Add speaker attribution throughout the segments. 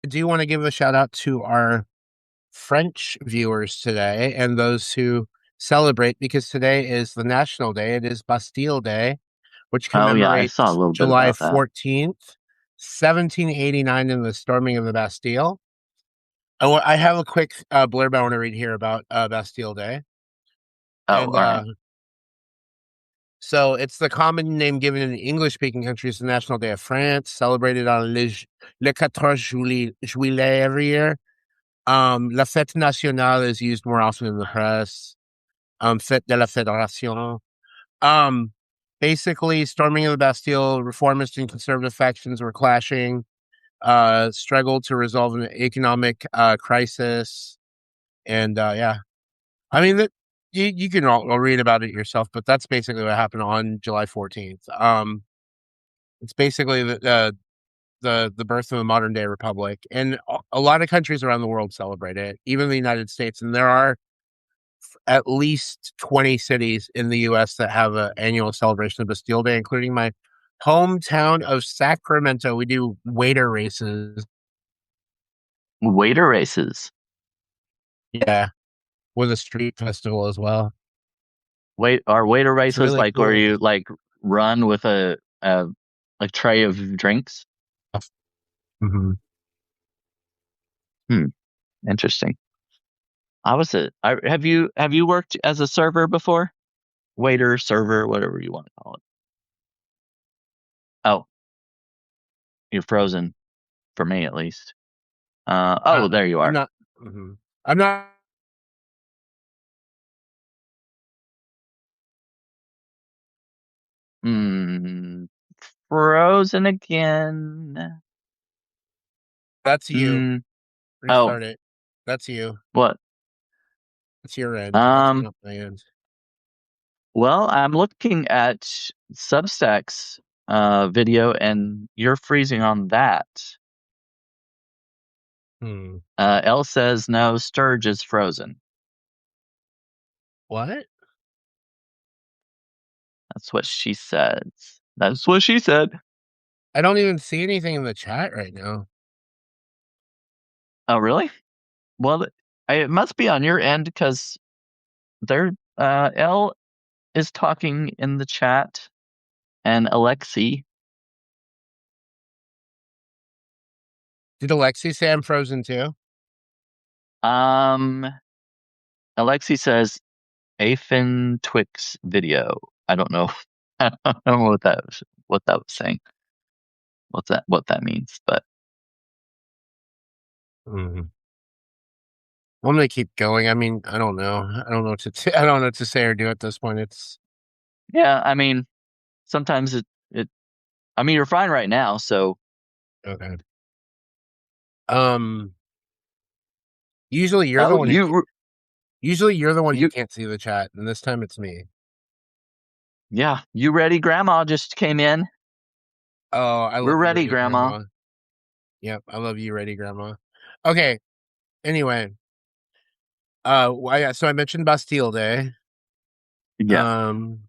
Speaker 1: I do want to give a shout out to our French viewers today and those who celebrate because today is the national day. It is Bastille Day, which
Speaker 2: Oh yeah, I saw a
Speaker 1: commemorates
Speaker 2: little bit
Speaker 1: July
Speaker 2: about that.
Speaker 1: 14th, 1789, in the storming of the Bastille. I have a quick blurb I want to read here about Bastille Day.
Speaker 2: Oh,
Speaker 1: And
Speaker 2: all right.
Speaker 1: so it's the common name given in English-speaking countries, the National Day of France, celebrated on Le 14 Juillet every year. La Fête Nationale is used more often in the press. Fête de la Fédération. Um, Basically, storming of the Bastille, reformist and conservative factions were clashing, struggled to resolve an economic crisis. And yeah, I mean, that you can all read about it yourself, but that's basically what happened on July 14th. It's basically the birth of a modern day republic, and a lot of countries around the world celebrate it, even the United States. And there are at least 20 cities in the U.S. that have an annual celebration of Bastille Day, including my hometown of Sacramento. We do waiter races.
Speaker 2: Waiter races.
Speaker 1: Yeah, with a street festival as well.
Speaker 2: Wait, are waiter
Speaker 1: It's
Speaker 2: races
Speaker 1: really
Speaker 2: like where
Speaker 1: cool.
Speaker 2: you like run with a tray of drinks?
Speaker 1: Mm-hmm.
Speaker 2: Hmm, interesting. Have you worked as a server before? Waiter, server, whatever you want to call it. Oh, you're frozen for me at least. Oh, there you
Speaker 1: I'm
Speaker 2: are.
Speaker 1: not. Mhm. I'm not.
Speaker 2: Hmm, frozen again.
Speaker 1: That's you.
Speaker 2: Hmm. Oh,
Speaker 1: Restart it. That's you.
Speaker 2: what?
Speaker 1: It's your end. That's
Speaker 2: Um,
Speaker 1: not my end.
Speaker 2: well, I'm looking at Substack's video and you're freezing on that.
Speaker 1: Hmm.
Speaker 2: L says no, Sturge is frozen.
Speaker 1: What?
Speaker 2: That's what she says. That's what she said.
Speaker 1: I don't even see anything in the chat right now.
Speaker 2: Oh, really? Well, it must be on your end because there, L is talking in the chat and Alexi.
Speaker 1: Did Alexi say I'm frozen too?
Speaker 2: Um, Alexi says Afin Twix video. I don't know. I don't know what that was saying. What that means, but
Speaker 1: Hmm. I'm gonna keep going. I mean, I don't know. I don't know what I don't know what to say or do at this point. It's
Speaker 2: yeah, I mean, sometimes it I mean, you're fine right now, so
Speaker 1: okay. Um. Usually you're the
Speaker 2: oh,
Speaker 1: one who. Usually you're the one who
Speaker 2: you
Speaker 1: can't see the chat, and this time it's me.
Speaker 2: yeah, you ready? Grandma just came in.
Speaker 1: Oh, I
Speaker 2: We're
Speaker 1: love you,
Speaker 2: ready,
Speaker 1: ready,
Speaker 2: Grandma.
Speaker 1: Grandma. Yep, I love you, ready, Grandma. Okay. Anyway, so I mentioned Bastille Day.
Speaker 2: Yeah,
Speaker 1: Um,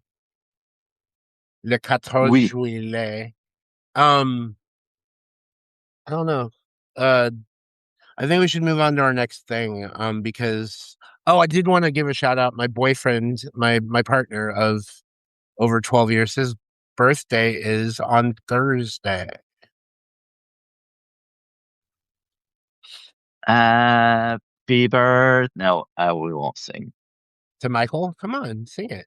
Speaker 1: Le 14
Speaker 2: we
Speaker 1: Juillet. Um, I don't know. Uh, I think we should move on to our next thing. Because I did want to give a shout out. My boyfriend, my partner of over 12 years, his birthday is on Thursday.
Speaker 2: happy birth. No, we won't sing.
Speaker 1: To Michael, come on, sing it.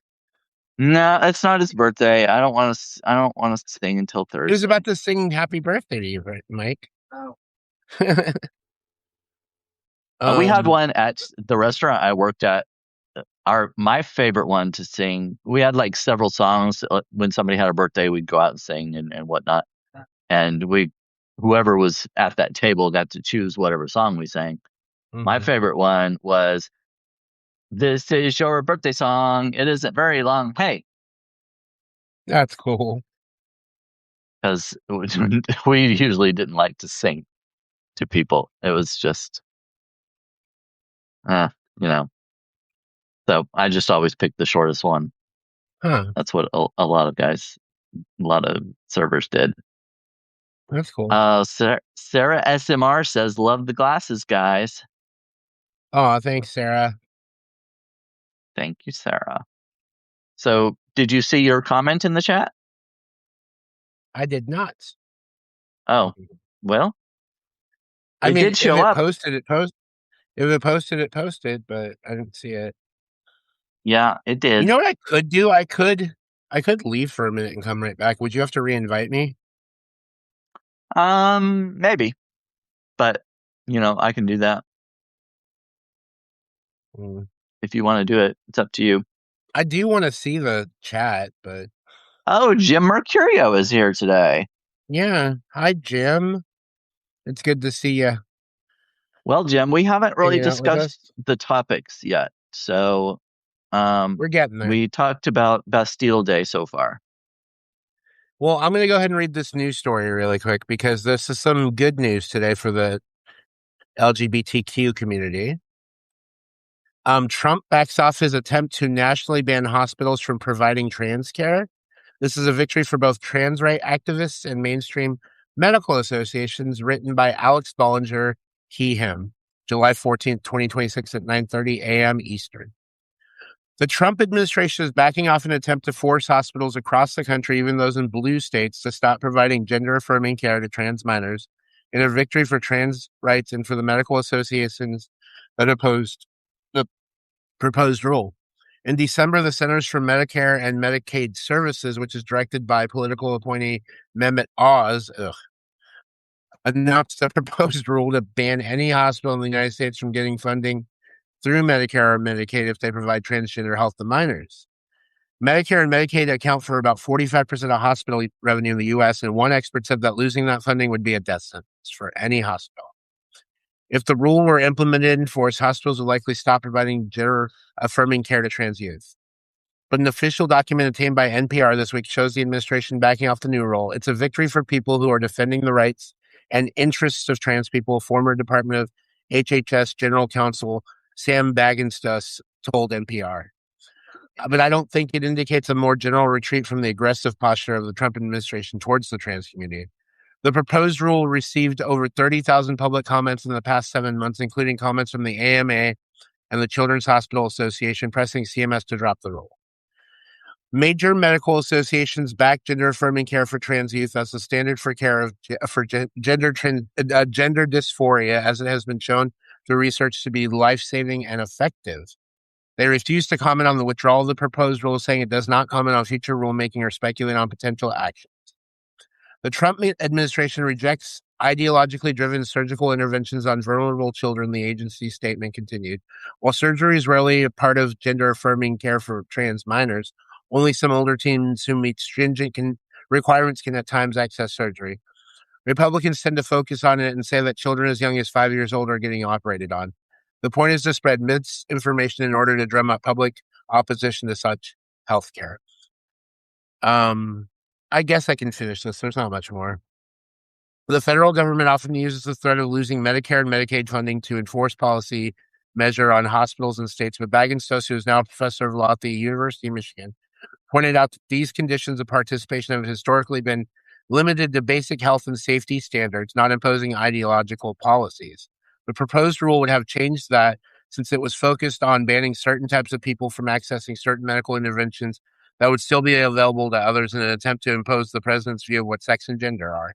Speaker 2: No, it's not his birthday. I don't want to. I don't want to sing until
Speaker 1: He was about
Speaker 2: Thursday.
Speaker 1: to sing "Happy Birthday" to you, right, Mike. Oh.
Speaker 2: We had
Speaker 1: um.
Speaker 2: one at the restaurant I worked at. My favorite one to sing. We had like several songs. When somebody had a birthday, we'd go out and sing and whatnot. And whoever was at that table got to choose whatever song we sang. My
Speaker 1: Mhm.
Speaker 2: favorite one was "This is your birthday song. It isn't very long." Hey,
Speaker 1: That's cool.
Speaker 2: because we usually didn't like to sing to people. It was just, uh, you know. So I just always picked the shortest one.
Speaker 1: Huh.
Speaker 2: That's what a lot of servers did.
Speaker 1: That's cool.
Speaker 2: Sarah SMR says, "Love the glasses, guys."
Speaker 1: Oh, thanks, Sarah.
Speaker 2: Thank you, Sarah. So, did you see your comment in the chat?
Speaker 1: I did not.
Speaker 2: Oh, well,
Speaker 1: I
Speaker 2: it
Speaker 1: mean,
Speaker 2: did
Speaker 1: if
Speaker 2: show
Speaker 1: it
Speaker 2: up.
Speaker 1: posted, it posted. If it posted, it posted, but I didn't see it.
Speaker 2: Yeah, it
Speaker 1: You
Speaker 2: did.
Speaker 1: know what I could do? I could leave for a minute and come right back. Would you have to reinvite me?
Speaker 2: Maybe, but I can do that
Speaker 1: Mm.
Speaker 2: if you want to do it. It's up to you.
Speaker 1: I do want to see the chat, but
Speaker 2: Oh, Jim Mercurio is here today.
Speaker 1: yeah. Hi, Jim. It's good to see you
Speaker 2: Well, Jim, we haven't really
Speaker 1: hanging out with us.
Speaker 2: discussed the topics yet. So,
Speaker 1: We're getting there.
Speaker 2: we talked about Bastille Day so far.
Speaker 1: Well, I'm going to go ahead and read this news story really quick because this is some good news today for the LGBTQ community. Trump backs off his attempt to nationally ban hospitals from providing trans care. This is a victory for both trans right activists and mainstream medical associations, written by Alex Bollinger, he, him, July 14th, 2026 at 9:30 a.m. Eastern. The Trump administration is backing off an attempt to force hospitals across the country, even those in blue states, to stop providing gender-affirming care to trans minors, in a victory for trans rights and for the medical associations that opposed the proposed rule. In December, the Centers for Medicare and Medicaid Services, which is directed by political appointee Mehmet Oz, announced a proposed rule to ban any hospital in the United States from getting funding through Medicare or Medicaid if they provide transgender health to minors. Medicare and Medicaid account for about 45% of hospital revenue in the U.S., and one expert said that losing that funding would be a death sentence for any hospital. If the rule were implemented in force, hospitals would likely stop providing gender-affirming care to trans youth. But an official document obtained by NPR this week shows the administration backing off the new rule. It's a victory for people who are defending the rights and interests of trans people, former Department of HHS General Counsel Sam Bagenstos told NPR. But I don't think it indicates a more general retreat from the aggressive posture of the Trump administration towards the trans community. The proposed rule received over 30,000 public comments in the past 7 months, including comments from the AMA and the Children's Hospital Association, pressing CMS to drop the rule. Major medical associations back gender-affirming care for trans youth as the standard for care for gender dysphoria, as it has been shown through research to be life-saving and effective. They refuse to comment on the withdrawal of the proposed rule, saying it does not comment on future rulemaking or speculate on potential actions. The Trump administration rejects ideologically driven surgical interventions on vulnerable children, the agency's statement continued. While surgery is rarely a part of gender-affirming care for trans minors, only some older teens who meet stringent requirements can at times access surgery. Republicans tend to focus on it and say that children as young as 5 years old are getting operated on. The point is to spread misinformation in order to drum up public opposition to such health care. I guess I can finish this. There's not much more. The federal government often uses the threat of losing Medicare and Medicaid funding to enforce policy measure on hospitals and states, but Bagenstos, who is now a professor of law at the University of Michigan, pointed out that these conditions of participation have historically been limited to basic health and safety standards, not imposing ideological policies. The proposed rule would have changed that, since it was focused on banning certain types of people from accessing certain medical interventions that would still be available to others in an attempt to impose the president's view of what sex and gender are.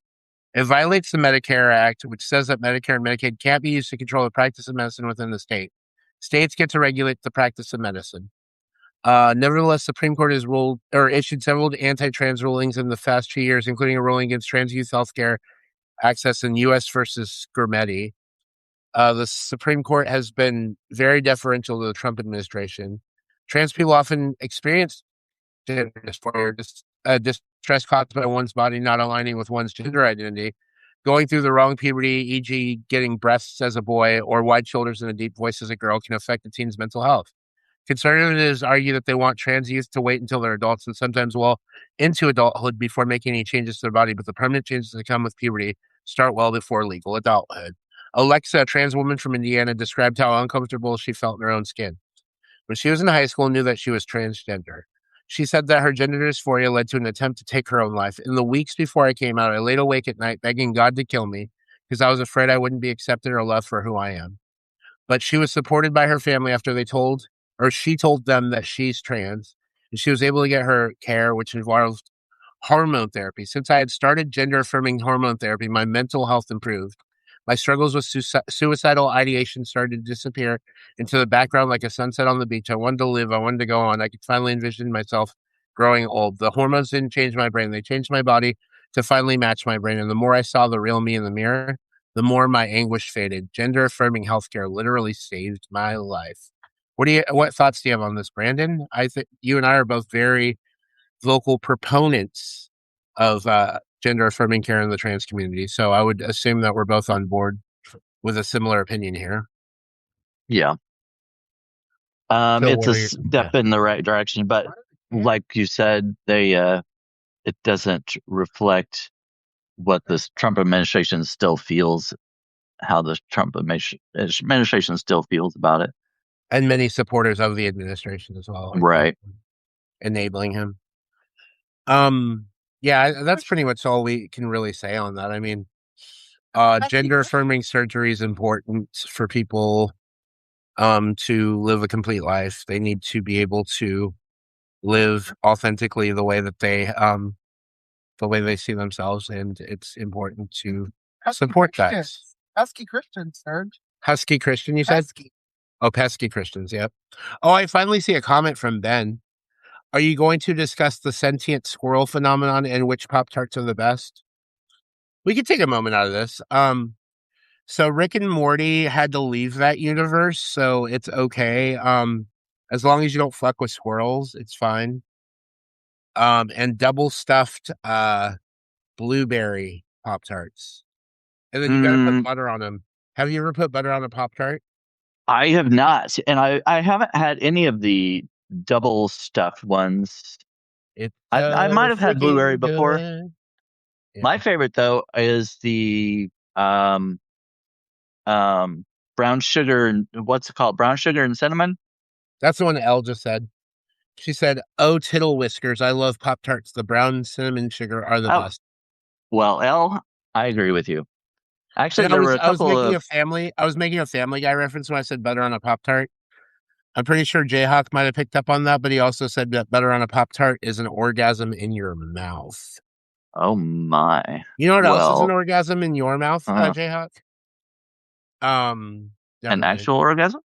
Speaker 1: It violates the Medicare Act, which says that Medicare and Medicaid can't be used to control the practice of medicine within the state. States get to regulate the practice of medicine. Nevertheless, Supreme Court has ruled or issued several anti-trans rulings in the past 2 years, including a ruling against trans youth healthcare access in U.S. versus Skurmedi. The Supreme Court has been very deferential to the Trump administration. Trans people often experience gender dysphoria, distress caused by one's body not aligning with one's gender identity, going through the wrong puberty, e.g., getting breasts as a boy or wide shoulders and a deep voice as a girl, can affect a teen's mental health. Conservatives argue that they want trans youth to wait until they're adults and sometimes well into adulthood before making any changes to their body, but the permanent changes that come with puberty start well before legal adulthood. Alexa, a trans woman from Indiana, described how uncomfortable she felt in her own skin. When she was in high school, knew that she was transgender. She said that her gender dysphoria led to an attempt to take her own life. In the weeks before I came out, I laid awake at night begging God to kill me because I was afraid I wouldn't be accepted or loved for who I am. But she was supported by her family after she told them that she's trans, and she was able to get her care, which involved hormone therapy. Since I had started gender affirming hormone therapy, my mental health improved. My struggles with suicidal ideation started to disappear into the background like a sunset on the beach. I wanted to live. I wanted to go on. I could finally envision myself growing old. The hormones didn't change my brain. They changed my body to finally match my brain. And the more I saw the real me in the mirror, the more my anguish faded. Gender affirming healthcare literally saved my life. What thoughts do you have on this, Brandon? I think you and I are both very vocal proponents of gender affirming care in the trans community. So I would assume that we're both on board with a similar opinion here.
Speaker 2: Yeah.
Speaker 1: So
Speaker 2: It's
Speaker 1: what
Speaker 2: a
Speaker 1: are your
Speaker 2: step in the right direction, but like you said, it doesn't reflect what this Trump administration still feels, how the Trump administration still feels about it.
Speaker 1: and many supporters of the administration as well, I think,
Speaker 2: Right.
Speaker 1: enabling him. Yeah, that's pretty much all we can really say on that. I mean, gender affirming surgery is important for people to live a complete life. They need to be able to live authentically the way they see themselves, and it's important to support that.
Speaker 3: Pesky Christians, Sturg.
Speaker 1: Husky Christian, you said?
Speaker 3: Pesky.
Speaker 1: Oh, pesky Christians, yep. Oh, I finally see a comment from Ben. Are you going to discuss the sentient squirrel phenomenon and which Pop Tarts are the best? We could take a moment out of this. So Rick and Morty had to leave that universe, so it's okay. As long as you don't fuck with squirrels, it's fine. And double stuffed blueberry Pop Tarts. And then you gotta put butter on them. Have you ever put butter on a Pop Tart?
Speaker 2: I have not, and I haven't had any of the double stuffed ones.
Speaker 1: It's
Speaker 2: I might have had blueberry
Speaker 1: freaking
Speaker 2: before.
Speaker 1: good. Yeah.
Speaker 2: My favorite though is the brown sugar and what's it called? Brown sugar and cinnamon.
Speaker 1: That's the one Elle just said. She said, "Oh, tittle whiskers! I love Pop Tarts. The brown cinnamon sugar are the
Speaker 2: Oh,
Speaker 1: best."
Speaker 2: well, Elle, I agree with you. Actually,
Speaker 1: And
Speaker 2: there were a
Speaker 1: I was
Speaker 2: couple
Speaker 1: making
Speaker 2: of
Speaker 1: I was making a Family Guy reference when I said butter on a Pop Tart. I'm pretty sure Jayhawk might have picked up on that, but he also said that butter on a Pop Tart is an orgasm in your mouth.
Speaker 2: oh my.
Speaker 1: You know what else is an
Speaker 2: Well,
Speaker 1: orgasm in your mouth, Jayhawk? Never
Speaker 2: an
Speaker 1: mind.
Speaker 2: actual orgasm?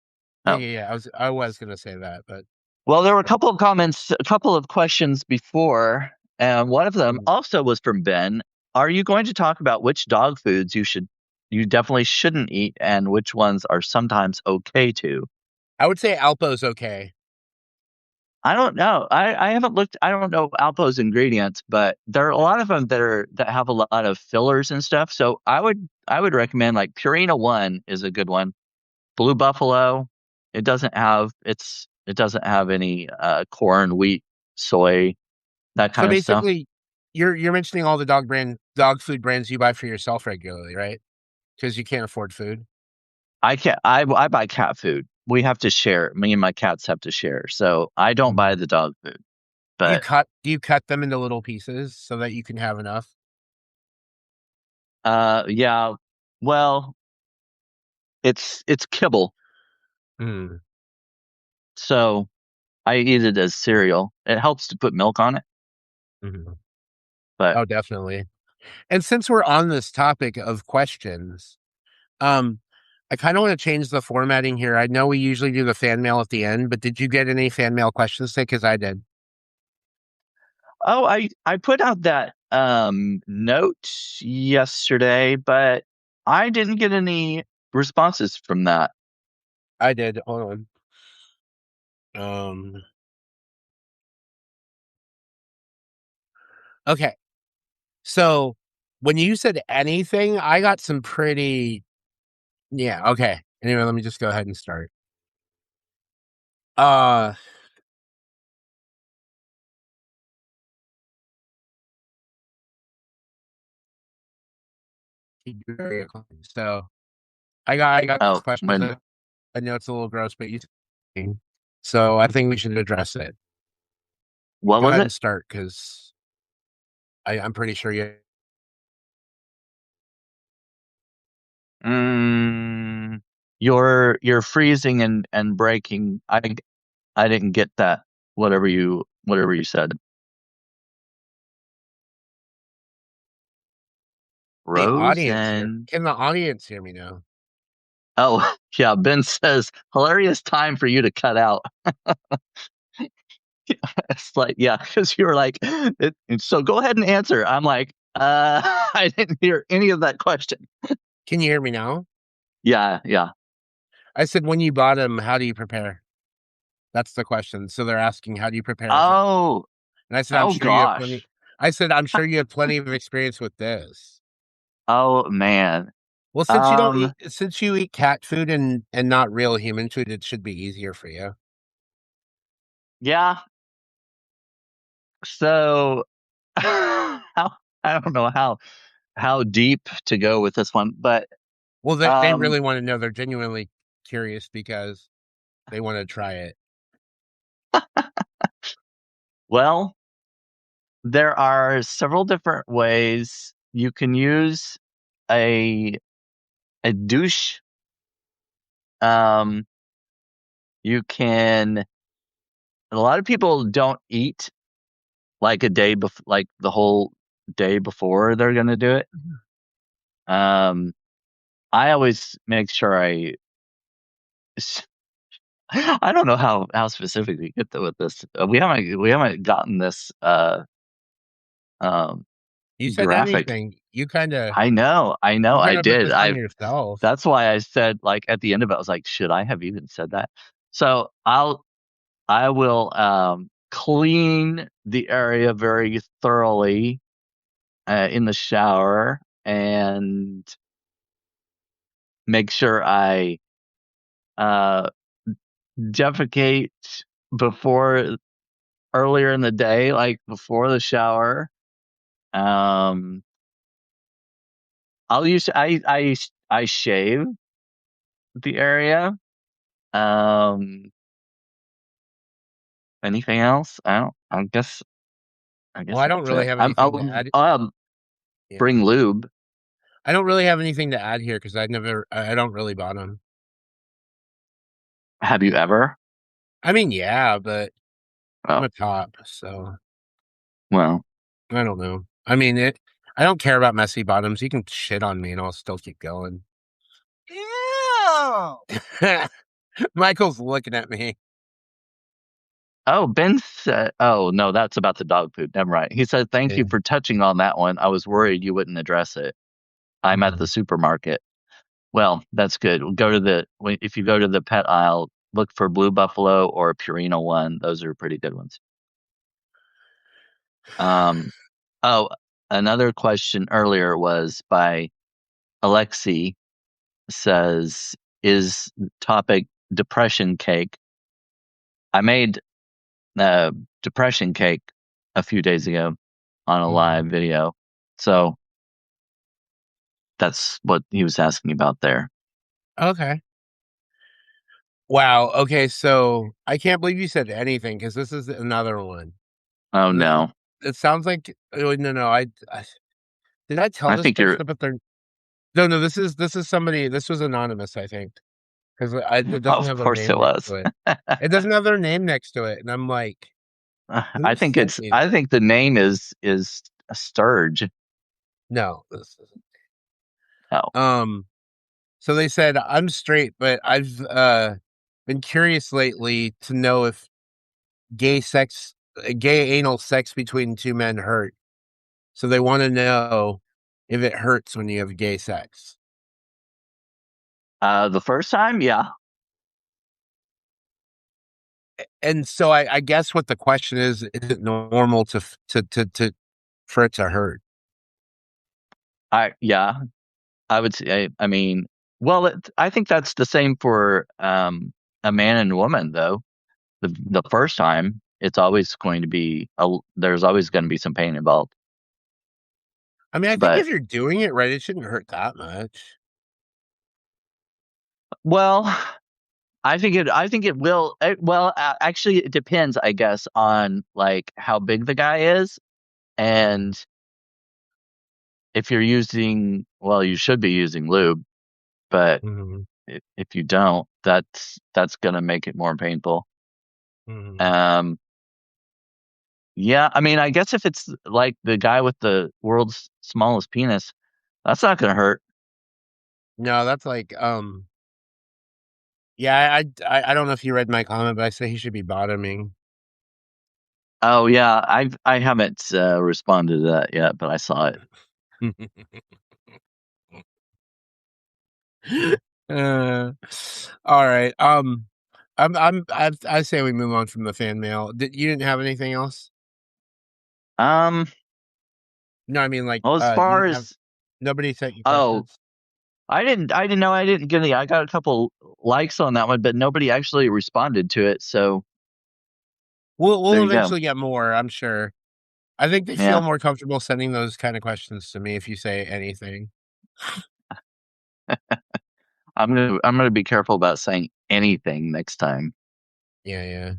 Speaker 1: Yeah,
Speaker 2: Oh.
Speaker 1: yeah, yeah. I was gonna say that, but
Speaker 2: Well, there were a couple of comments, a couple of questions before, and one of them also was from Ben. Are you going to talk about which dog foods you definitely shouldn't eat and which ones are sometimes okay to?
Speaker 1: I would say Alpo's okay.
Speaker 2: I don't know. I haven't looked. I don't know Alpo's ingredients, but there are a lot of them that have a lot of fillers and stuff. So I would recommend like Purina One is a good one. Blue Buffalo, it doesn't have any corn, wheat, soy, that
Speaker 1: So
Speaker 2: kind of stuff.
Speaker 1: basically, you're mentioning all the dog food brands you buy for yourself regularly, right? Because you can't afford food.
Speaker 2: I can't. I buy cat food. We have to share. Me and my cats have to share. So I don't buy the dog food. But
Speaker 1: Do you cut them into little pieces so that you can have enough?
Speaker 2: yeah. Well, it's kibble.
Speaker 1: Mm.
Speaker 2: So I eat it as cereal. It helps to put milk on it.
Speaker 1: Mhm.
Speaker 2: But
Speaker 1: Oh, definitely. And since we're on this topic of questions, um, I kind of want to change the formatting here. I know we usually do the fan mail at the end, but did you get any fan mail questions today? Because I did.
Speaker 2: oh, I put out that note yesterday, but I didn't get any responses from that.
Speaker 1: I did. Hold on. Okay. So when you said anything, I got some pretty. Yeah. Okay. Anyway, let me just go ahead and start. Uh, so I got this
Speaker 2: Oh,
Speaker 1: question.
Speaker 2: when
Speaker 1: I know it's a little gross, but so I think we should address it.
Speaker 2: What
Speaker 1: Go
Speaker 2: was
Speaker 1: ahead
Speaker 2: it?
Speaker 1: and start because I'm pretty sure you.
Speaker 2: Mm, you're freezing and breaking. I didn't get that. Whatever you said.
Speaker 1: The audience here.
Speaker 2: Rosen.
Speaker 1: Can the audience hear me now?
Speaker 2: Oh, yeah. Ben says, hilarious time for you to cut out. It's like, yeah, because you were like, so go ahead and answer. I'm like, I didn't hear any of that question.
Speaker 1: Can you hear me now?
Speaker 2: Yeah, yeah.
Speaker 1: I said, when you bought them, how do you prepare? That's the question. So they're asking, how do you prepare for?
Speaker 2: Oh,
Speaker 1: And I said, I'm
Speaker 2: oh
Speaker 1: sure you have plenty.
Speaker 2: gosh.
Speaker 1: I said, I'm sure you have plenty of experience with this.
Speaker 2: Oh man.
Speaker 1: Well,
Speaker 2: Um,
Speaker 1: since you eat cat food and not real human food, it should be easier for you.
Speaker 2: yeah. So, I don't know how deep to go with this one, but
Speaker 1: Well, they
Speaker 2: um,
Speaker 1: really want to know. They're genuinely curious because they want to try it.
Speaker 2: well, there are several different ways you can use a a douche. Um, you can. A lot of people don't eat like a day before, like the whole day before they're going to do it. Um, I always make sure I don't know how specific we get with this. We haven't gotten this um
Speaker 1: You said
Speaker 2: graphic.
Speaker 1: anything. You kind of
Speaker 2: I
Speaker 1: put
Speaker 2: did.
Speaker 1: this on yourself.
Speaker 2: That's why I said, like, at the end of it, I was like, should I have even said that? So I will clean the area very thoroughly in the shower and make sure I uh defecate before earlier in the day, like before the shower. Um, I shave the area. Um, anything else? I don't. I
Speaker 1: Well,
Speaker 2: guess
Speaker 1: I don't
Speaker 2: that's
Speaker 1: really
Speaker 2: it.
Speaker 1: have anything to add.
Speaker 2: I'll
Speaker 1: Yeah.
Speaker 2: bring lube.
Speaker 1: I don't really have anything to add here because I don't really bought them.
Speaker 2: Have you ever?
Speaker 1: I mean, yeah, but I'm
Speaker 2: Oh,
Speaker 1: a cop, so
Speaker 2: well.
Speaker 1: I don't know. I mean, I don't care about messy bottoms. You can shit on me and I'll still keep going.
Speaker 3: Ew!
Speaker 1: Michael's looking at me.
Speaker 2: Oh, Ben said. Oh no, that's about the dog food. Never mind. He said, "Thank you
Speaker 1: Yeah.
Speaker 2: for touching on that one. I was worried you wouldn't address it. I'm at the supermarket." Well, that's good. If you go to the pet aisle, look for Blue Buffalo or Purina One. Those are pretty good ones. Um, oh, another question earlier was by Alexi. Says, "Is topic depression cake?" I made depression cake a few days ago on a live video, so that's what he was asking about there.
Speaker 1: Okay. Wow. Okay. So I can't believe you said anything because this is another one.
Speaker 2: Oh
Speaker 1: This
Speaker 2: no,
Speaker 1: it sounds like oh, no. I did I tell
Speaker 2: I
Speaker 1: this
Speaker 2: think
Speaker 1: person
Speaker 2: you're.
Speaker 1: about their no. This is somebody. This was anonymous. I think because it doesn't
Speaker 2: Of
Speaker 1: have their
Speaker 2: course
Speaker 1: name
Speaker 2: it
Speaker 1: next
Speaker 2: was.
Speaker 1: to it. It doesn't have their name next to it, and I'm like, who sent me?
Speaker 2: I think the name is Sturge.
Speaker 1: No, this isn't.
Speaker 2: Oh,
Speaker 1: So they said I'm straight, but I've been curious lately to know if gay anal sex between two men hurt. So they want to know if it hurts when you have gay sex.
Speaker 2: the first time, yeah.
Speaker 1: And so I guess what the question is it normal to for it to hurt?
Speaker 2: Yeah, I would say. I mean, well, I think that's the same for a man and a woman, though. The first time, it's always going to be there's always going to be some pain involved.
Speaker 1: I mean, I think
Speaker 2: But
Speaker 1: if you're doing it right, it shouldn't hurt that much.
Speaker 2: well, I think it will. Well, actually, it depends, I guess, on like how big the guy is, and if you're using. Well, you should be using lube, but
Speaker 1: Mhm,
Speaker 2: if you don't, that's gonna make it more painful.
Speaker 1: mhm.
Speaker 2: Um, yeah, I mean, I guess if it's like the guy with the world's smallest penis, that's not gonna hurt.
Speaker 1: No, that's like, yeah, I don't know if you read my comment, but I say he should be bottoming.
Speaker 2: Oh yeah, I haven't responded to that yet, but I saw it.
Speaker 1: Uh, all right. I say we move on from the fan mail. You didn't have anything else?
Speaker 2: Um,
Speaker 1: No, I mean like
Speaker 2: well, as
Speaker 1: you
Speaker 2: far
Speaker 1: didn't have
Speaker 2: as
Speaker 1: nobody sent you
Speaker 2: oh,
Speaker 1: questions.
Speaker 2: I didn't get any. I got a couple likes on that one, but nobody actually responded to it. So there
Speaker 1: We'll
Speaker 2: you go.
Speaker 1: eventually get more, I'm sure. I think they feel
Speaker 2: Yeah,
Speaker 1: more comfortable sending those kind of questions to me if you say anything.
Speaker 2: I'm gonna be careful about saying anything next time.
Speaker 1: Yeah, yeah.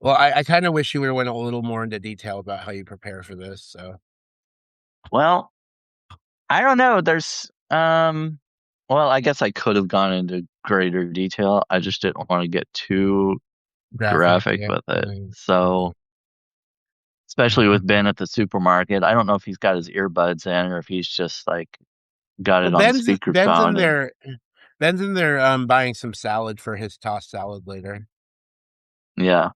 Speaker 1: Well, I kind of wish you would have went a little more into detail about how you prepare for this. So
Speaker 2: Well, I don't know. Well, I guess I could have gone into greater detail. I just didn't want to get too
Speaker 1: graphic,
Speaker 2: graphic
Speaker 1: yeah.
Speaker 2: with it.
Speaker 1: Mhm.
Speaker 2: So, especially with Ben at the supermarket, I don't know if he's got his earbuds in or if he's just like got
Speaker 1: Well,
Speaker 2: it on
Speaker 1: Ben's in
Speaker 2: speakerphone. And
Speaker 1: there. Ben's in there buying some salad for his tossed salad later.
Speaker 2: yeah,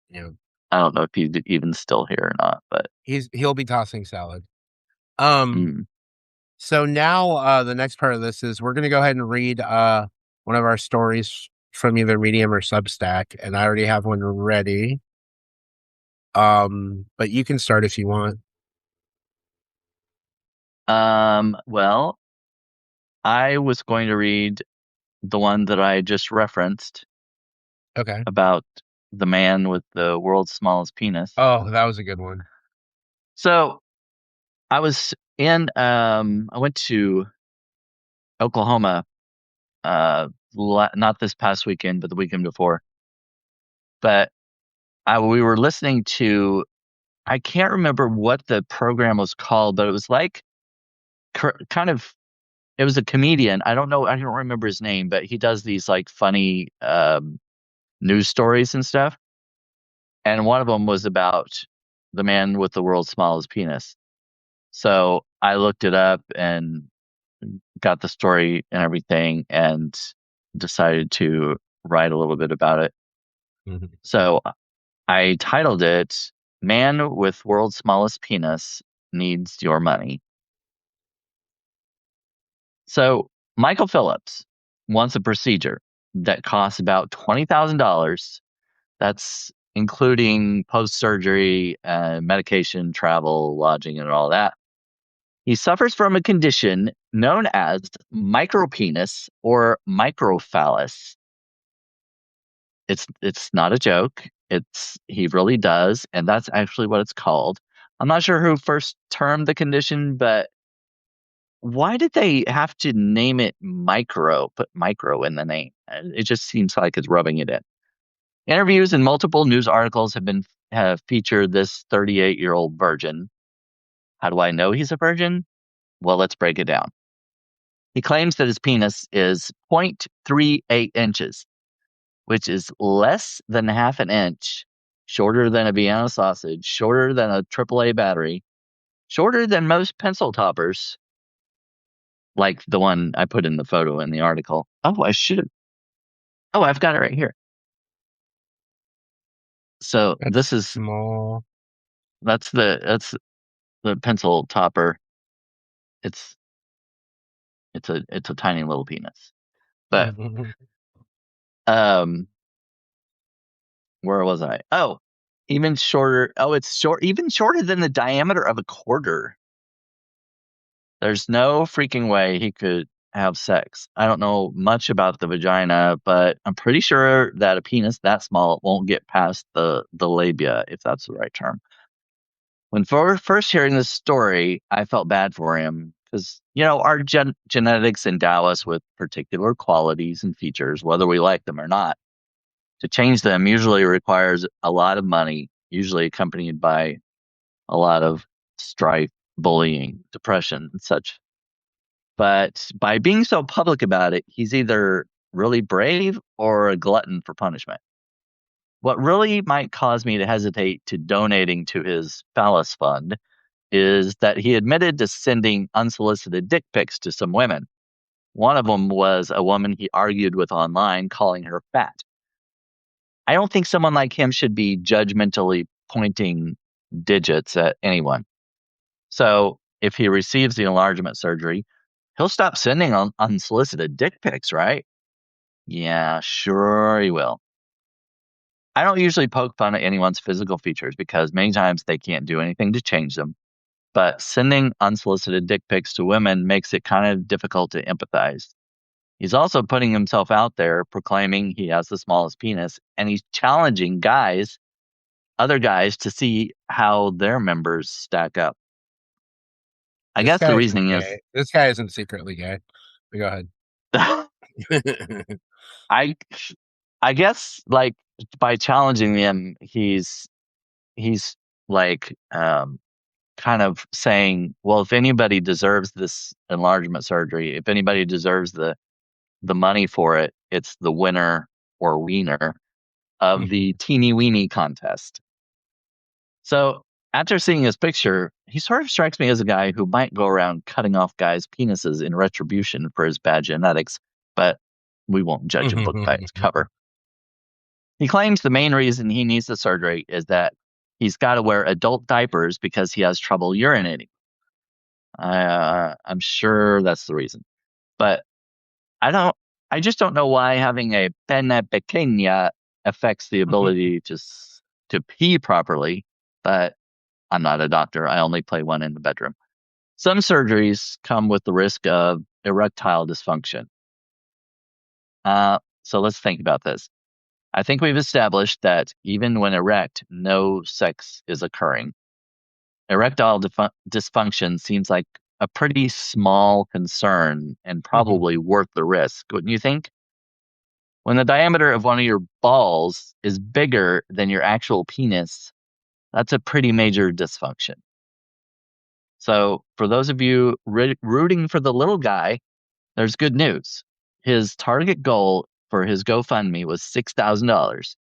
Speaker 1: Yeah,
Speaker 2: I don't know if he's even still here or not, but
Speaker 1: he'll be tossing salad. Um,
Speaker 2: mm,
Speaker 1: so now the next part of this is we're gonna go ahead and read one of our stories from either Medium or Substack, and I already have one ready. But you can start if you want.
Speaker 2: well, I was going to read the one that I just referenced
Speaker 1: Okay.
Speaker 2: about the man with the world's smallest penis.
Speaker 1: Oh, that was a good one.
Speaker 2: So I went to Oklahoma, not this past weekend, but the weekend before. But we were listening to, I can't remember what the program was called, but it was like kind of, it was a comedian. I don't know, I don't remember his name, but he does these like funny news stories and stuff. And one of them was about the man with the world's smallest penis. So I looked it up and got the story and everything and decided to write a little bit about it.
Speaker 1: Mhm.
Speaker 2: So I titled it Man with World's Smallest Penis Needs Your Money. So Michael Phillips wants a procedure that costs about $20,000. That's including post surgery, medication, travel, lodging, and all that. He suffers from a condition known as micropenis or microphallus. It's not a joke. It's he really does, and that's actually what it's called. I'm not sure who first termed the condition, but why did they have to name it micro? Put micro in the name. It just seems like it's rubbing it in. Interviews and multiple news articles have featured this 38-year-old virgin. How do I know he's a virgin? Well, let's break it down. He claims that his penis is 0.38 inches, which is less than half an inch, shorter than a Vienna sausage, shorter than a AAA battery, shorter than most pencil toppers, like the one I put in the photo in the article. Oh, I should have. Oh, I've got it right here. So
Speaker 1: That's small.
Speaker 2: that's the pencil topper. It's it's a tiny little penis. But um where was I? Oh, even shorter. Oh, it's even shorter than the diameter of a quarter. There's no freaking way he could have sex. I don't know much about the vagina, but I'm pretty sure that a penis that small won't get past the labia, if that's the right term. When first hearing this story, I felt bad for him because our genetics endow us with particular qualities and features, whether we like them or not. To change them usually requires a lot of money, usually accompanied by a lot of strife, bullying, depression, and such. But by being so public about it, he's either really brave or a glutton for punishment. What really might cause me to hesitate to donating to his phallus fund is that he admitted to sending unsolicited dick pics to some women. One of them was a woman he argued with online, calling her fat. I don't think someone like him should be judgmentally pointing digits at anyone. So if he receives the enlargement surgery, he'll stop sending unsolicited dick pics, right? Yeah, sure he will. I don't usually poke fun at anyone's physical features because many times they can't do anything to change them. But sending unsolicited dick pics to women makes it kind of difficult to empathize. He's also putting himself out there, proclaiming he has the smallest penis, and he's challenging other guys, to see how their members stack up. I
Speaker 1: This
Speaker 2: guess the
Speaker 1: guy isn't
Speaker 2: reasoning is,
Speaker 1: gay. This guy isn't secretly gay. But go ahead.
Speaker 2: I, I guess like by challenging them, he's like kind of saying, well, if anybody deserves this enlargement surgery, if anybody deserves the money for it, it's the winner or wiener of the teeny weeny contest. So after seeing his picture, he sort of strikes me as a guy who might go around cutting off guys' penises in retribution for his bad genetics, but we won't judge a book by its cover. He claims the main reason he needs the surgery is that he's got to wear adult diapers because he has trouble urinating. I'm sure that's the reason. But I just don't know why having a pene pequeña affects the ability to pee properly, but I'm not a doctor. I only play one in the bedroom. Some surgeries come with the risk of erectile dysfunction. So let's think about this. I think we've established that even when erect, no sex is occurring. Erectile dysfunction seems like a pretty small concern and probably worth the risk, wouldn't you think? When the diameter of one of your balls is bigger than your actual penis, that's a pretty major dysfunction. So, for those of you rooting for the little guy, there's good news. His target goal for his GoFundMe was $6,000,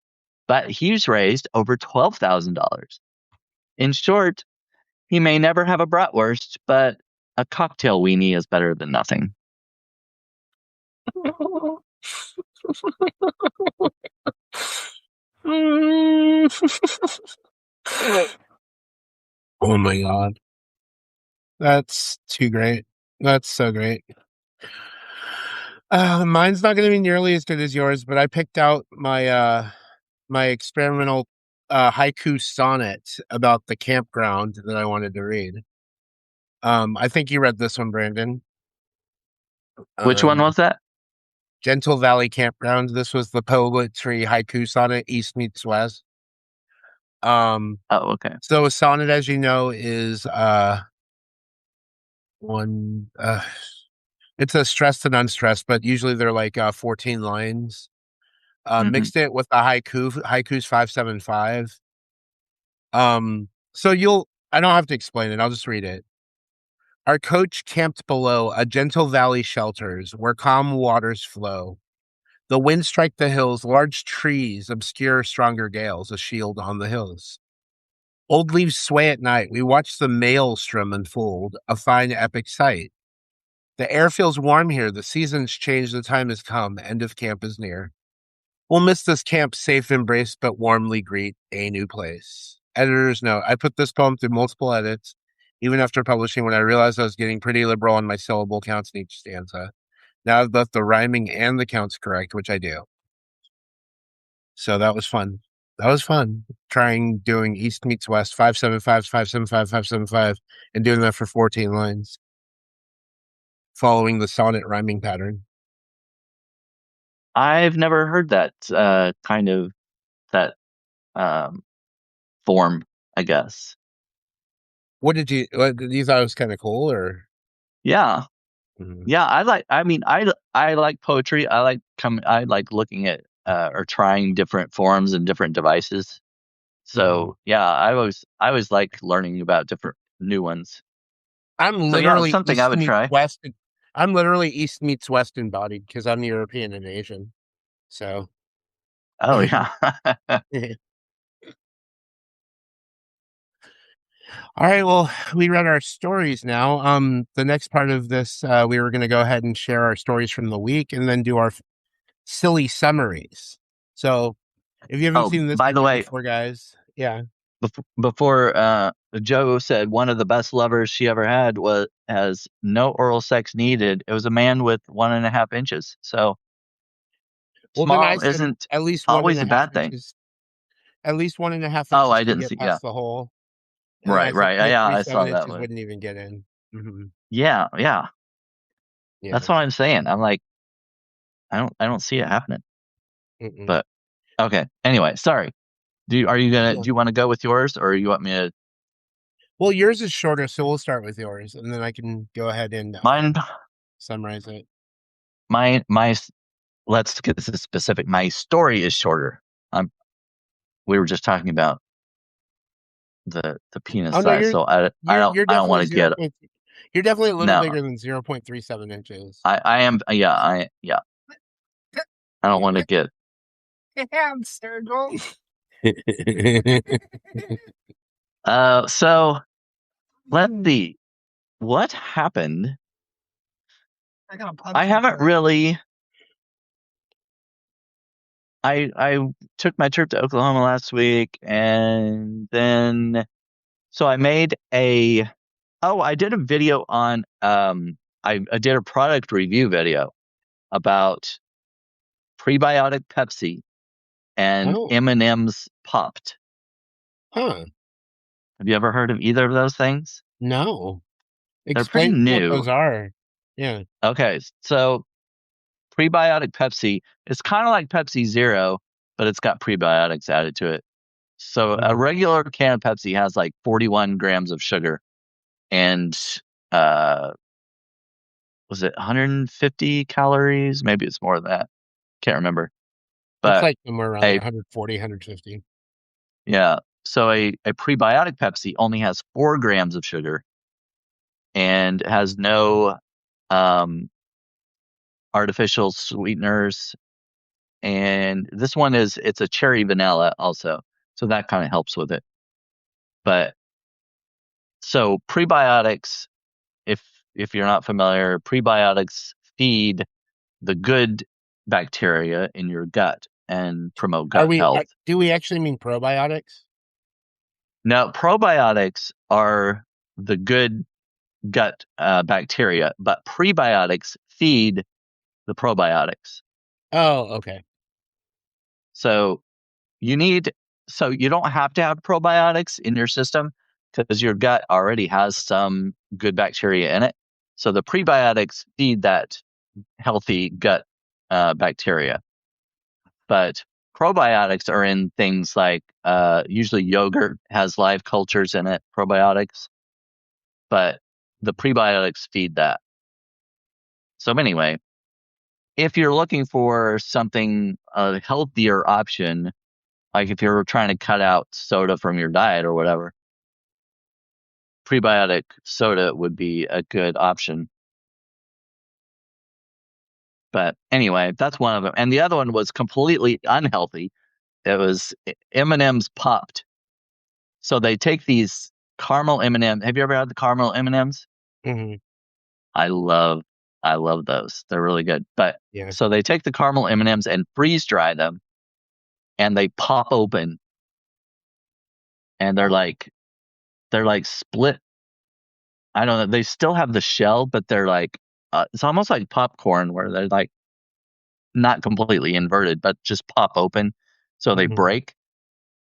Speaker 2: but he's raised over $12,000. In short, he may never have a bratwurst, but a cocktail weenie is better than nothing.
Speaker 1: Oh my God. That's too great. That's so great. Mine's not going to be nearly as good as yours, but I picked out my experimental haiku sonnet about the campground that I wanted to read. I think you read this one, Brandon.
Speaker 2: Which one was that?
Speaker 1: Gentle Valley Campground. This was the poetry haiku sonnet, East meets West.
Speaker 2: Oh, okay.
Speaker 1: So a sonnet, as you know, is one it's a stressed and unstressed, but usually they're like 14 lines. Mixed it with a haiku's 575. So I don't have to explain it, I'll just read it. Our coach camped below a gentle valley shelters where calm waters flow. The wind strike the hills, large trees obscure stronger gales, a shield on the hills. Old leaves sway at night. We watch the maelstrom unfold, a fine epic sight. The air feels warm here. The seasons change. The time has come. End of camp is near. We'll miss this camp's safe embrace, but warmly greet a new place. Editor's note. I put this poem through multiple edits, even after publishing, when I realized I was getting pretty liberal on my syllable counts in each stanza. Now I've left the rhyming and the counts correct, which I do. So that was fun. That was fun. Doing East meets West, 575, 575, 575, and doing that for 14 lines, following the sonnet rhyming pattern.
Speaker 2: I've never heard that kind of that form, I guess.
Speaker 1: What did you thought it was kind of cool, or?
Speaker 2: Yeah.
Speaker 1: Mhm.
Speaker 2: Yeah, I like poetry. I like looking at or trying different forms and different devices. So yeah, I always like learning about different new ones.
Speaker 1: I'm
Speaker 2: So yeah, it's
Speaker 1: literally
Speaker 2: something I
Speaker 1: East
Speaker 2: would
Speaker 1: meets
Speaker 2: try.
Speaker 1: West. I'm literally East meets West embodied because I'm European and Asian. So,
Speaker 2: Oh yeah.
Speaker 1: all right. Well, we read our stories now. The next part of this, we were going to go ahead and share our stories from the week and then do our silly summaries. So, if you haven't
Speaker 2: Oh,
Speaker 1: seen this
Speaker 2: by the
Speaker 1: video
Speaker 2: way,
Speaker 1: before, guys, yeah.
Speaker 2: before Joe said one of the best lovers she ever had was has no oral sex needed. It was a man with 1.5 inches. So
Speaker 1: Well, then I
Speaker 2: small
Speaker 1: said
Speaker 2: isn't
Speaker 1: at least one and
Speaker 2: always
Speaker 1: a
Speaker 2: a
Speaker 1: half
Speaker 2: bad thing.
Speaker 1: inches. At least 1.5
Speaker 2: Oh,
Speaker 1: inches
Speaker 2: I
Speaker 1: can
Speaker 2: didn't
Speaker 1: get
Speaker 2: see. Yeah,
Speaker 1: past the hole. And then I
Speaker 2: right,
Speaker 1: said
Speaker 2: right.
Speaker 1: point
Speaker 2: Yeah,
Speaker 1: three
Speaker 2: I saw
Speaker 1: seven
Speaker 2: that
Speaker 1: inches
Speaker 2: one.
Speaker 1: wouldn't even get in. Hmm.
Speaker 2: Yeah, yeah.
Speaker 1: Yeah.
Speaker 2: That's what I'm saying. I'm like, I don't see it happening.
Speaker 1: Mm-mm.
Speaker 2: But okay. Anyway, sorry.
Speaker 1: Yeah.
Speaker 2: Do you want to go with yours or you want me to
Speaker 1: Well, yours is shorter, so we'll start with yours, and then I can go ahead and
Speaker 2: mine
Speaker 1: summarize it.
Speaker 2: my let's get this specific. My story is shorter. Um we were just talking about the penis
Speaker 1: Oh no,
Speaker 2: size, so
Speaker 1: you're
Speaker 2: I don't
Speaker 1: definitely
Speaker 2: want to get
Speaker 1: 0. You're definitely a little
Speaker 2: no.
Speaker 1: bigger than 0.37 inches.
Speaker 2: I am yeah. I don't want to get
Speaker 3: Damn, Sturgill.
Speaker 2: so let's see what happened.
Speaker 3: I got a punch.
Speaker 2: I haven't really I took my trip to Oklahoma last week, and then so I did a video on I did a product review video about prebiotic Pepsi and
Speaker 1: Oh,
Speaker 2: M&M's Popped.
Speaker 1: huh?
Speaker 2: Have you ever heard of either of those things?
Speaker 1: No.
Speaker 2: They're pretty
Speaker 1: Explain what
Speaker 2: new.
Speaker 1: those are. Yeah.
Speaker 2: Okay, so prebiotic Pepsi is kind of like Pepsi Zero, but it's got prebiotics added to it. So a
Speaker 1: Mhm.
Speaker 2: regular can of Pepsi has like 41 grams of sugar and uh was it 150 calories? Maybe it's more than that. Can't remember.
Speaker 1: It's
Speaker 2: But
Speaker 1: like somewhere around there,
Speaker 2: a
Speaker 1: 140, 150.
Speaker 2: yeah, so a prebiotic Pepsi only has 4 grams of sugar and has no um artificial sweeteners. And this one it's a cherry vanilla also. So that kind of helps with it. But so prebiotics, if if you're not familiar, prebiotics feed the good bacteria in your gut and promote
Speaker 1: Are
Speaker 2: gut
Speaker 1: we?
Speaker 2: health.
Speaker 1: Do we actually mean probiotics?
Speaker 2: Now, probiotics are the good gut bacteria, but prebiotics feed the probiotics.
Speaker 1: Oh, okay.
Speaker 2: So you need, so you don't have to have probiotics in your system because your gut already has some good bacteria in it. So the prebiotics feed that healthy gut bacteria. But probiotics are in things like usually yogurt has live cultures in it, probiotics, but the prebiotics feed that. So anyway, if you're looking for something a healthier option, like if you're trying to cut out soda from your diet or whatever, prebiotic soda would be a good option. But anyway, that's one of them. And the other one was completely unhealthy. It was M&M's Popped. So they take these caramel M&M. Have you ever had the caramel M&Ms?
Speaker 1: Hmm.
Speaker 2: I love I love those. They're really good. But
Speaker 1: Yeah.
Speaker 2: so they take the caramel M&Ms and freeze dry them and they pop open and they're like split. I don't know. They still have the shell, but they're like it's almost like popcorn where they're like not completely inverted, but just pop open so they
Speaker 1: Hmm.
Speaker 2: break.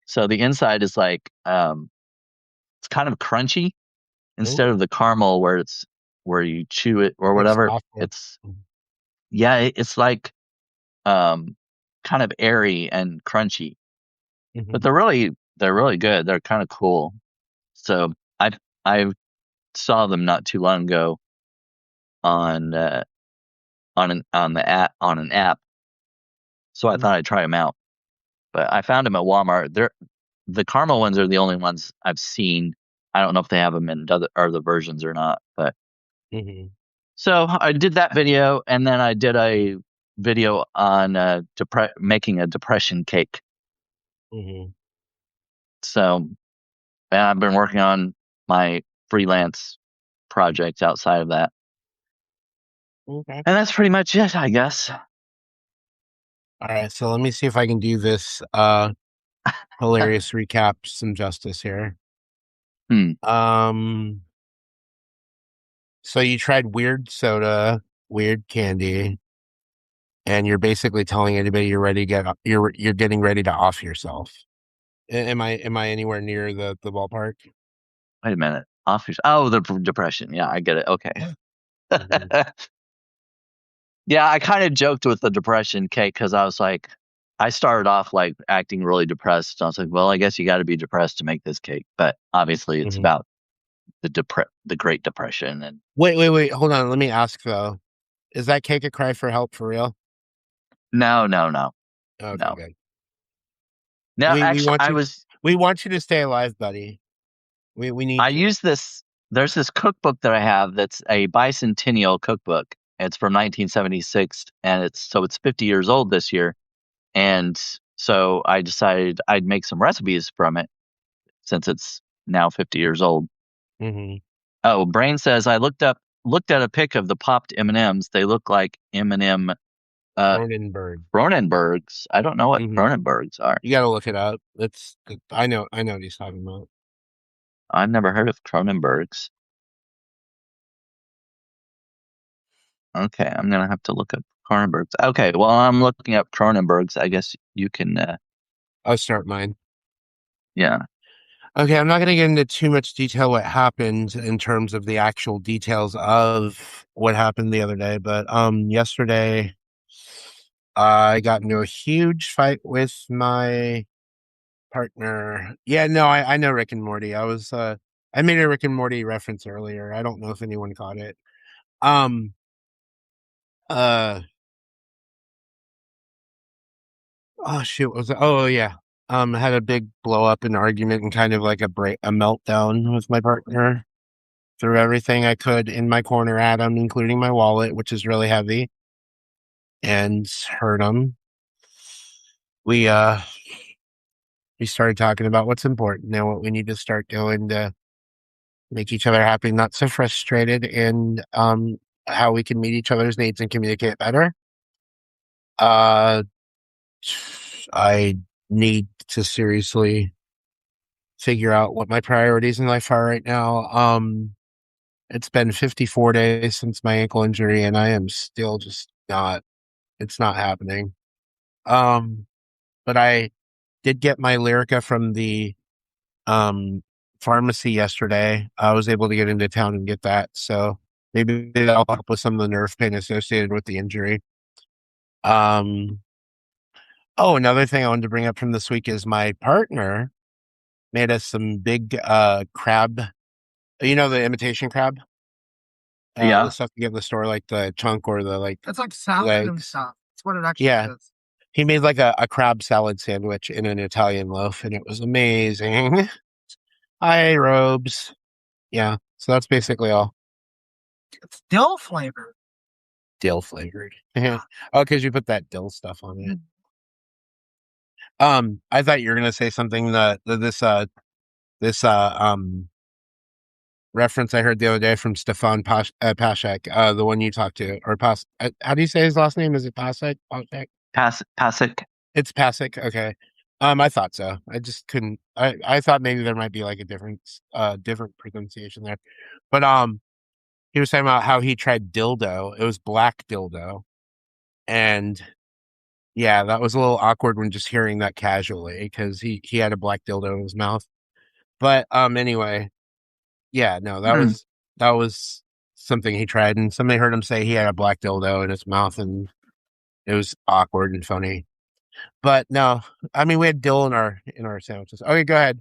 Speaker 2: So the inside is like it's kind of crunchy instead
Speaker 1: Oh,
Speaker 2: of the caramel where it's where you chew it or
Speaker 1: like
Speaker 2: whatever.
Speaker 1: softball.
Speaker 2: It's yeah, it's like um kind of airy and crunchy. But
Speaker 1: Hmm.
Speaker 2: they're really good. They're kind of cool. So I saw them not too long ago on an app. So I thought I'd try them out. But I found them at Walmart. The caramel ones are the only ones I've seen. I don't know if they have them in other versions or not. But so I did that video, and then I did a video on making a depression cake. So and I've been working on my freelance projects outside of that.
Speaker 1: Okay.
Speaker 2: And that's pretty much it, I guess.
Speaker 1: All right, so let me see if I can do this hilarious recap some justice here. So you tried weird soda, weird candy, and you're basically telling anybody you're ready to you're getting ready to off yourself. Am I anywhere near the ballpark?
Speaker 2: Wait a minute. Oh, the depression. Yeah, I get it. Okay. Yeah, I kind of joked with the depression cake because I was like, I started off like acting really depressed. I was like, well, I guess you got to be depressed to make this cake. But obviously, it's about the Great Depression. And
Speaker 1: wait, hold on. Let me ask though, is that cake a cry for help for real?
Speaker 2: No.
Speaker 1: Okay,
Speaker 2: no.
Speaker 1: good.
Speaker 2: No, actually,
Speaker 1: we want you to stay alive, buddy. We need.
Speaker 2: I use this. There's this cookbook that I have that's a bicentennial cookbook. It's from 1976, and it's 50 years old this year. And so I decided I'd make some recipes from it since it's now 50 years old. Oh, Brain says I looked at a pic of the popped M&Ms. They look like M&M Cronenbergs. I don't know what Cronenbergs are.
Speaker 1: You got to look it up. I know what he's talking about.
Speaker 2: I've never heard of Cronenbergs. Okay, I'm gonna have to look up Cronenbergs. Okay, well, I'm looking up Cronenbergs. I guess you can.
Speaker 1: I'll start mine.
Speaker 2: Yeah.
Speaker 1: Okay, I'm not going to get into too much detail what happened in terms of the actual details of what happened the other day, but yesterday I got into a huge fight with my partner. Yeah, no, I know Rick and Morty. I made a Rick and Morty reference earlier. I don't know if anyone caught it. Oh shoot, yeah. Had a big blow up and argument and kind of like a meltdown with my partner. Threw everything I could in my corner at him, including my wallet, which is really heavy, and hurt him. We started talking about what's important now, what we need to start doing to make each other happy, not so frustrated, and how we can meet each other's needs and communicate better. I need to seriously figure out what my priorities in life are right now. It's been 54 days since my ankle injury, and I am still just it's not happening. But I did get my Lyrica from the pharmacy yesterday. I was able to get into town and get that, so maybe that'll help with some of the nerve pain associated with the injury. Another thing I wanted to bring up from this week is my partner made us some big crab. You know, the imitation crab?
Speaker 2: Yeah.
Speaker 1: The stuff you get in the store, like the chunk or the like.
Speaker 3: That's like salad and stuff. That's what it actually is.
Speaker 1: He made like a crab salad sandwich in an Italian loaf, and it was amazing. Hi, Robes. Yeah, so that's basically all.
Speaker 3: It's dill flavored.
Speaker 1: Dill flavored. Oh, because you put that dill stuff on it. I thought you were gonna say something that this reference I heard the other day from Stefan Pashek, the one you talked to, or how do you say his last name? Is it Pashek?
Speaker 2: Pasek.
Speaker 1: It's Pasek. Okay. I thought so. I just couldn't. I thought maybe there might be like a different pronunciation there, but he was talking about how he tried dildo. It was black dildo, and yeah, that was a little awkward when just hearing that casually because he had a black dildo in his mouth. But anyway, yeah, no, that was something he tried, and somebody heard him say he had a black dildo in his mouth, and it was awkward and funny. But no, I mean we had dill in our sandwiches. Okay, go ahead.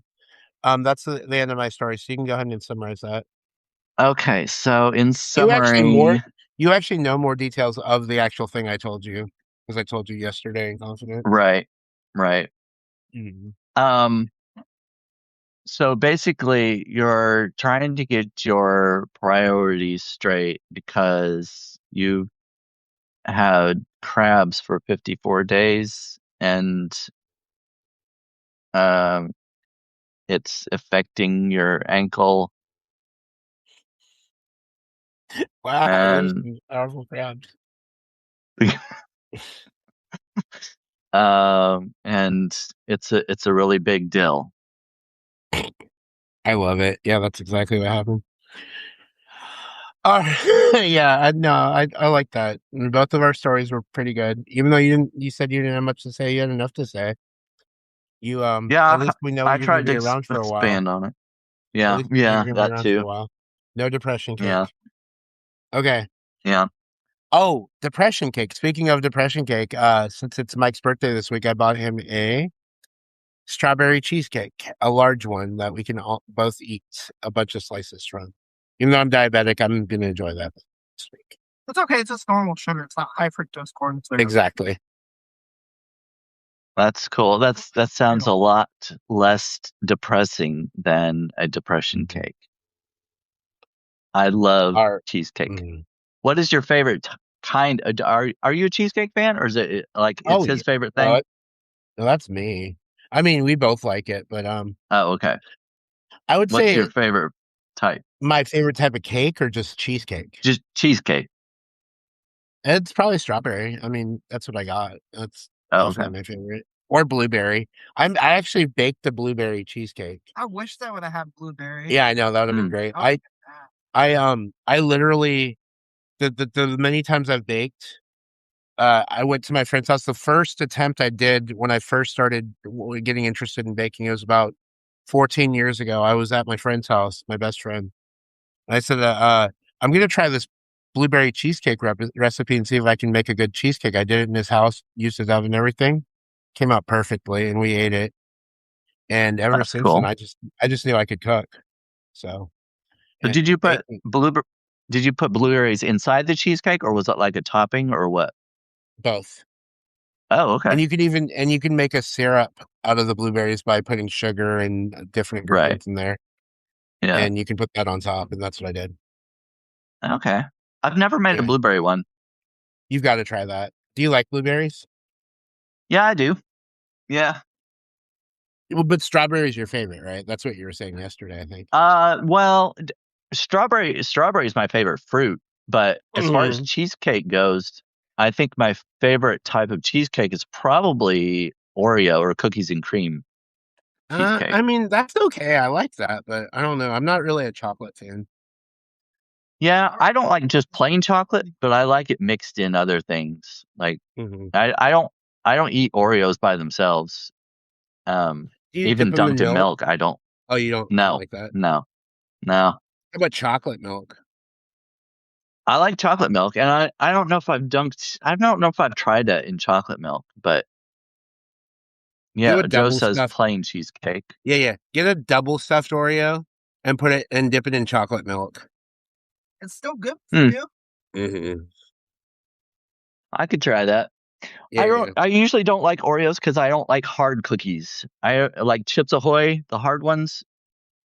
Speaker 1: That's the end of my story. So you can go ahead and summarize that.
Speaker 2: Okay, so in summary,
Speaker 1: You actually know more details of the actual thing I told you because I told you yesterday in confidence.
Speaker 2: Right.
Speaker 1: Mhm.
Speaker 2: So basically, you're trying to get your priorities straight because you had crabs for 54 days and um, it's affecting your ankle.
Speaker 1: Wow, those
Speaker 2: And
Speaker 1: are powerful crabs.
Speaker 2: and it's a really big deal.
Speaker 1: I love it. Yeah, that's exactly what happened. Yeah, I like that. And both of our stories were pretty good. Even though you said you didn't have much to say, you had enough to say. You at
Speaker 2: Yeah,
Speaker 1: least we know
Speaker 2: I
Speaker 1: you're gonna
Speaker 2: tried to
Speaker 1: be around for a while.
Speaker 2: expand on it.
Speaker 1: At
Speaker 2: Yeah,
Speaker 1: least we know you're
Speaker 2: yeah,
Speaker 1: gonna be
Speaker 2: that
Speaker 1: around for a
Speaker 2: too.
Speaker 1: while. No depression
Speaker 2: Yeah,
Speaker 1: cake. Okay.
Speaker 2: yeah.
Speaker 1: Oh, depression cake. Speaking of depression cake, since it's Mike's birthday this week, I bought him a strawberry cheesecake, a large one that we can both eat a bunch of slices from. Even though I'm diabetic, I'm gonna enjoy that this week.
Speaker 3: It's okay. It's just normal sugar. It's not high fructose corn syrup.
Speaker 1: Exactly.
Speaker 2: That's cool. That sounds a
Speaker 3: Cool.
Speaker 2: lot less depressing than a depression
Speaker 1: Mhm.
Speaker 2: cake. I love
Speaker 1: Our,
Speaker 2: cheesecake.
Speaker 1: mhm.
Speaker 2: What is your favorite kind? Are you a cheesecake fan, or is it like it's
Speaker 1: Oh
Speaker 2: his
Speaker 1: yeah.
Speaker 2: favorite
Speaker 1: No,
Speaker 2: thing?
Speaker 1: no, that's me. I mean, we both like it, but
Speaker 2: Oh, okay.
Speaker 1: I would
Speaker 2: What's your
Speaker 1: say
Speaker 2: favorite type?
Speaker 1: my favorite type of cake or just cheesecake.
Speaker 2: Just cheesecake.
Speaker 1: It's probably strawberry. I mean, that's what I got. That's
Speaker 2: Oh, okay.
Speaker 1: definitely my favorite. Or blueberry. I actually baked the blueberry cheesecake.
Speaker 3: I wish that would have had blueberry.
Speaker 1: Yeah, I know that would have been
Speaker 2: Mm,
Speaker 1: great.
Speaker 3: Oh, yeah.
Speaker 1: I literally the many times I've baked, I went to my friend's house. The first attempt I did when I first started getting interested in baking, it was about 14 years ago. I was at my friend's house, my best friend. And I said, I'm going to try this blueberry cheesecake recipe and see if I can make a good cheesecake. I did it in his house, used his oven and everything. Came out perfectly, and we ate it. And ever
Speaker 2: that's
Speaker 1: since then,
Speaker 2: cool.
Speaker 1: I just knew I could cook. So,
Speaker 2: So
Speaker 1: and baking
Speaker 2: did you put blueberries inside the cheesecake, or was it like a topping, or what?
Speaker 1: both.
Speaker 2: Oh, okay.
Speaker 1: And you can make a syrup out of the blueberries by putting sugar and different
Speaker 2: Right.
Speaker 1: ingredients in there,
Speaker 2: Yeah.
Speaker 1: and you can put that on top, and that's what I did.
Speaker 2: Okay. I've never made a
Speaker 1: Yeah,
Speaker 2: blueberry one.
Speaker 1: you've got to try that. Do you like blueberries?
Speaker 2: Yeah, I do. Yeah.
Speaker 1: Well, but strawberry is your favorite, right? That's what you were saying yesterday, I think.
Speaker 2: Well, strawberry is my favorite fruit, but as far as
Speaker 1: Mhm.
Speaker 2: cheesecake goes, I think my favorite type of cheesecake is probably Oreo or cookies and cream cheesecake.
Speaker 1: I mean, that's okay. I like that, but I don't know. I'm not really a chocolate fan.
Speaker 2: Yeah, I don't like just plain chocolate, but I like it mixed in other things. Like
Speaker 1: Mhm.
Speaker 2: I don't eat Oreos by themselves. Um,
Speaker 1: Do you dip
Speaker 2: even
Speaker 1: them in
Speaker 2: dunked in
Speaker 1: milk?
Speaker 2: milk, I don't.
Speaker 1: Oh, you don't
Speaker 2: No,
Speaker 1: like that?
Speaker 2: no, no.
Speaker 1: How about chocolate milk?
Speaker 2: I like chocolate milk, and I don't know if I don't know if I've tried that in chocolate milk, but
Speaker 1: Do
Speaker 2: yeah,
Speaker 1: a
Speaker 2: Joe
Speaker 1: double
Speaker 2: says
Speaker 1: stuffed.
Speaker 2: plain cheesecake.
Speaker 1: Yeah, yeah. Get a double stuffed Oreo and put it and dip it in chocolate milk.
Speaker 3: It's still good for
Speaker 2: Hmm,
Speaker 3: you.
Speaker 1: Hmm.
Speaker 2: I could try that.
Speaker 1: Yeah, yeah.
Speaker 2: I usually don't like Oreos because I don't like hard cookies. I like Chips Ahoy, the hard ones.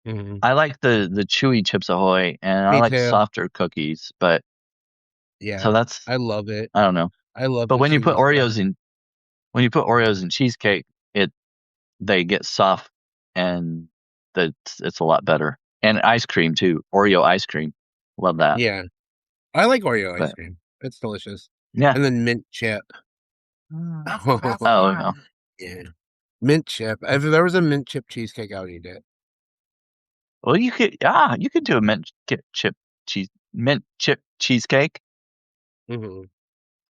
Speaker 1: Hmm.
Speaker 2: I like the chewy Chips Ahoy, and I
Speaker 1: Me
Speaker 2: like
Speaker 1: too.
Speaker 2: softer cookies. But so
Speaker 1: Yeah,
Speaker 2: that's
Speaker 1: I love it.
Speaker 2: I don't know.
Speaker 1: I love
Speaker 2: But
Speaker 1: the chewy stuff.
Speaker 2: when you put Oreos in cheesecake, it they get soft and it's a lot better. And ice cream too, Oreo ice cream, love that.
Speaker 1: Yeah, I like Oreo ice
Speaker 2: But
Speaker 1: cream. It's delicious.
Speaker 2: yeah,
Speaker 1: And then mint chip.
Speaker 3: That's the best
Speaker 2: oh no.
Speaker 3: kind.
Speaker 1: Yeah, mint chip. If there was a mint chip cheesecake, I would eat it.
Speaker 2: Well, you could do a mint chip cheesecake.
Speaker 1: Hmm.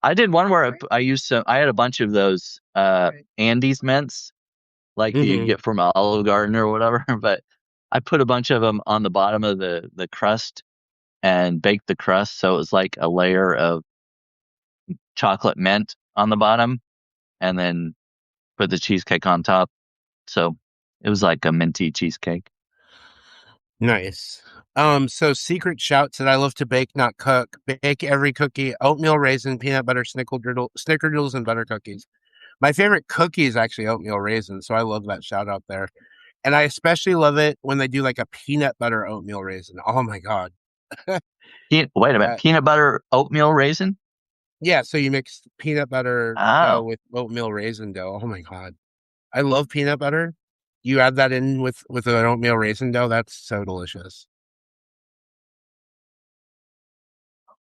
Speaker 2: I did one where
Speaker 3: Right?
Speaker 2: I used some. I had a bunch of those
Speaker 3: Right.
Speaker 2: Andes mints, like you
Speaker 1: Hmm.
Speaker 2: get from Olive Garden or whatever. But I put a bunch of them on the bottom of the crust and baked the crust, so it was like a layer of chocolate mint on the bottom, and then put the cheesecake on top. So it was like a minty cheesecake.
Speaker 1: Nice. So secret shouts that I love to bake, not cook. Bake every cookie: oatmeal, raisin, peanut butter, snickerdoodles, and butter cookies. My favorite cookie is actually oatmeal raisin, so I love that shout out there. And I especially love it when they do like a peanut butter oatmeal raisin. Oh my god.
Speaker 2: Wait a minute,
Speaker 1: Uh,
Speaker 2: peanut butter oatmeal raisin?
Speaker 1: yeah, so you mix peanut butter dough
Speaker 2: Oh,
Speaker 1: with oatmeal raisin dough. Oh my god. I love peanut butter. You add that in with an oatmeal raisin dough, that's so delicious.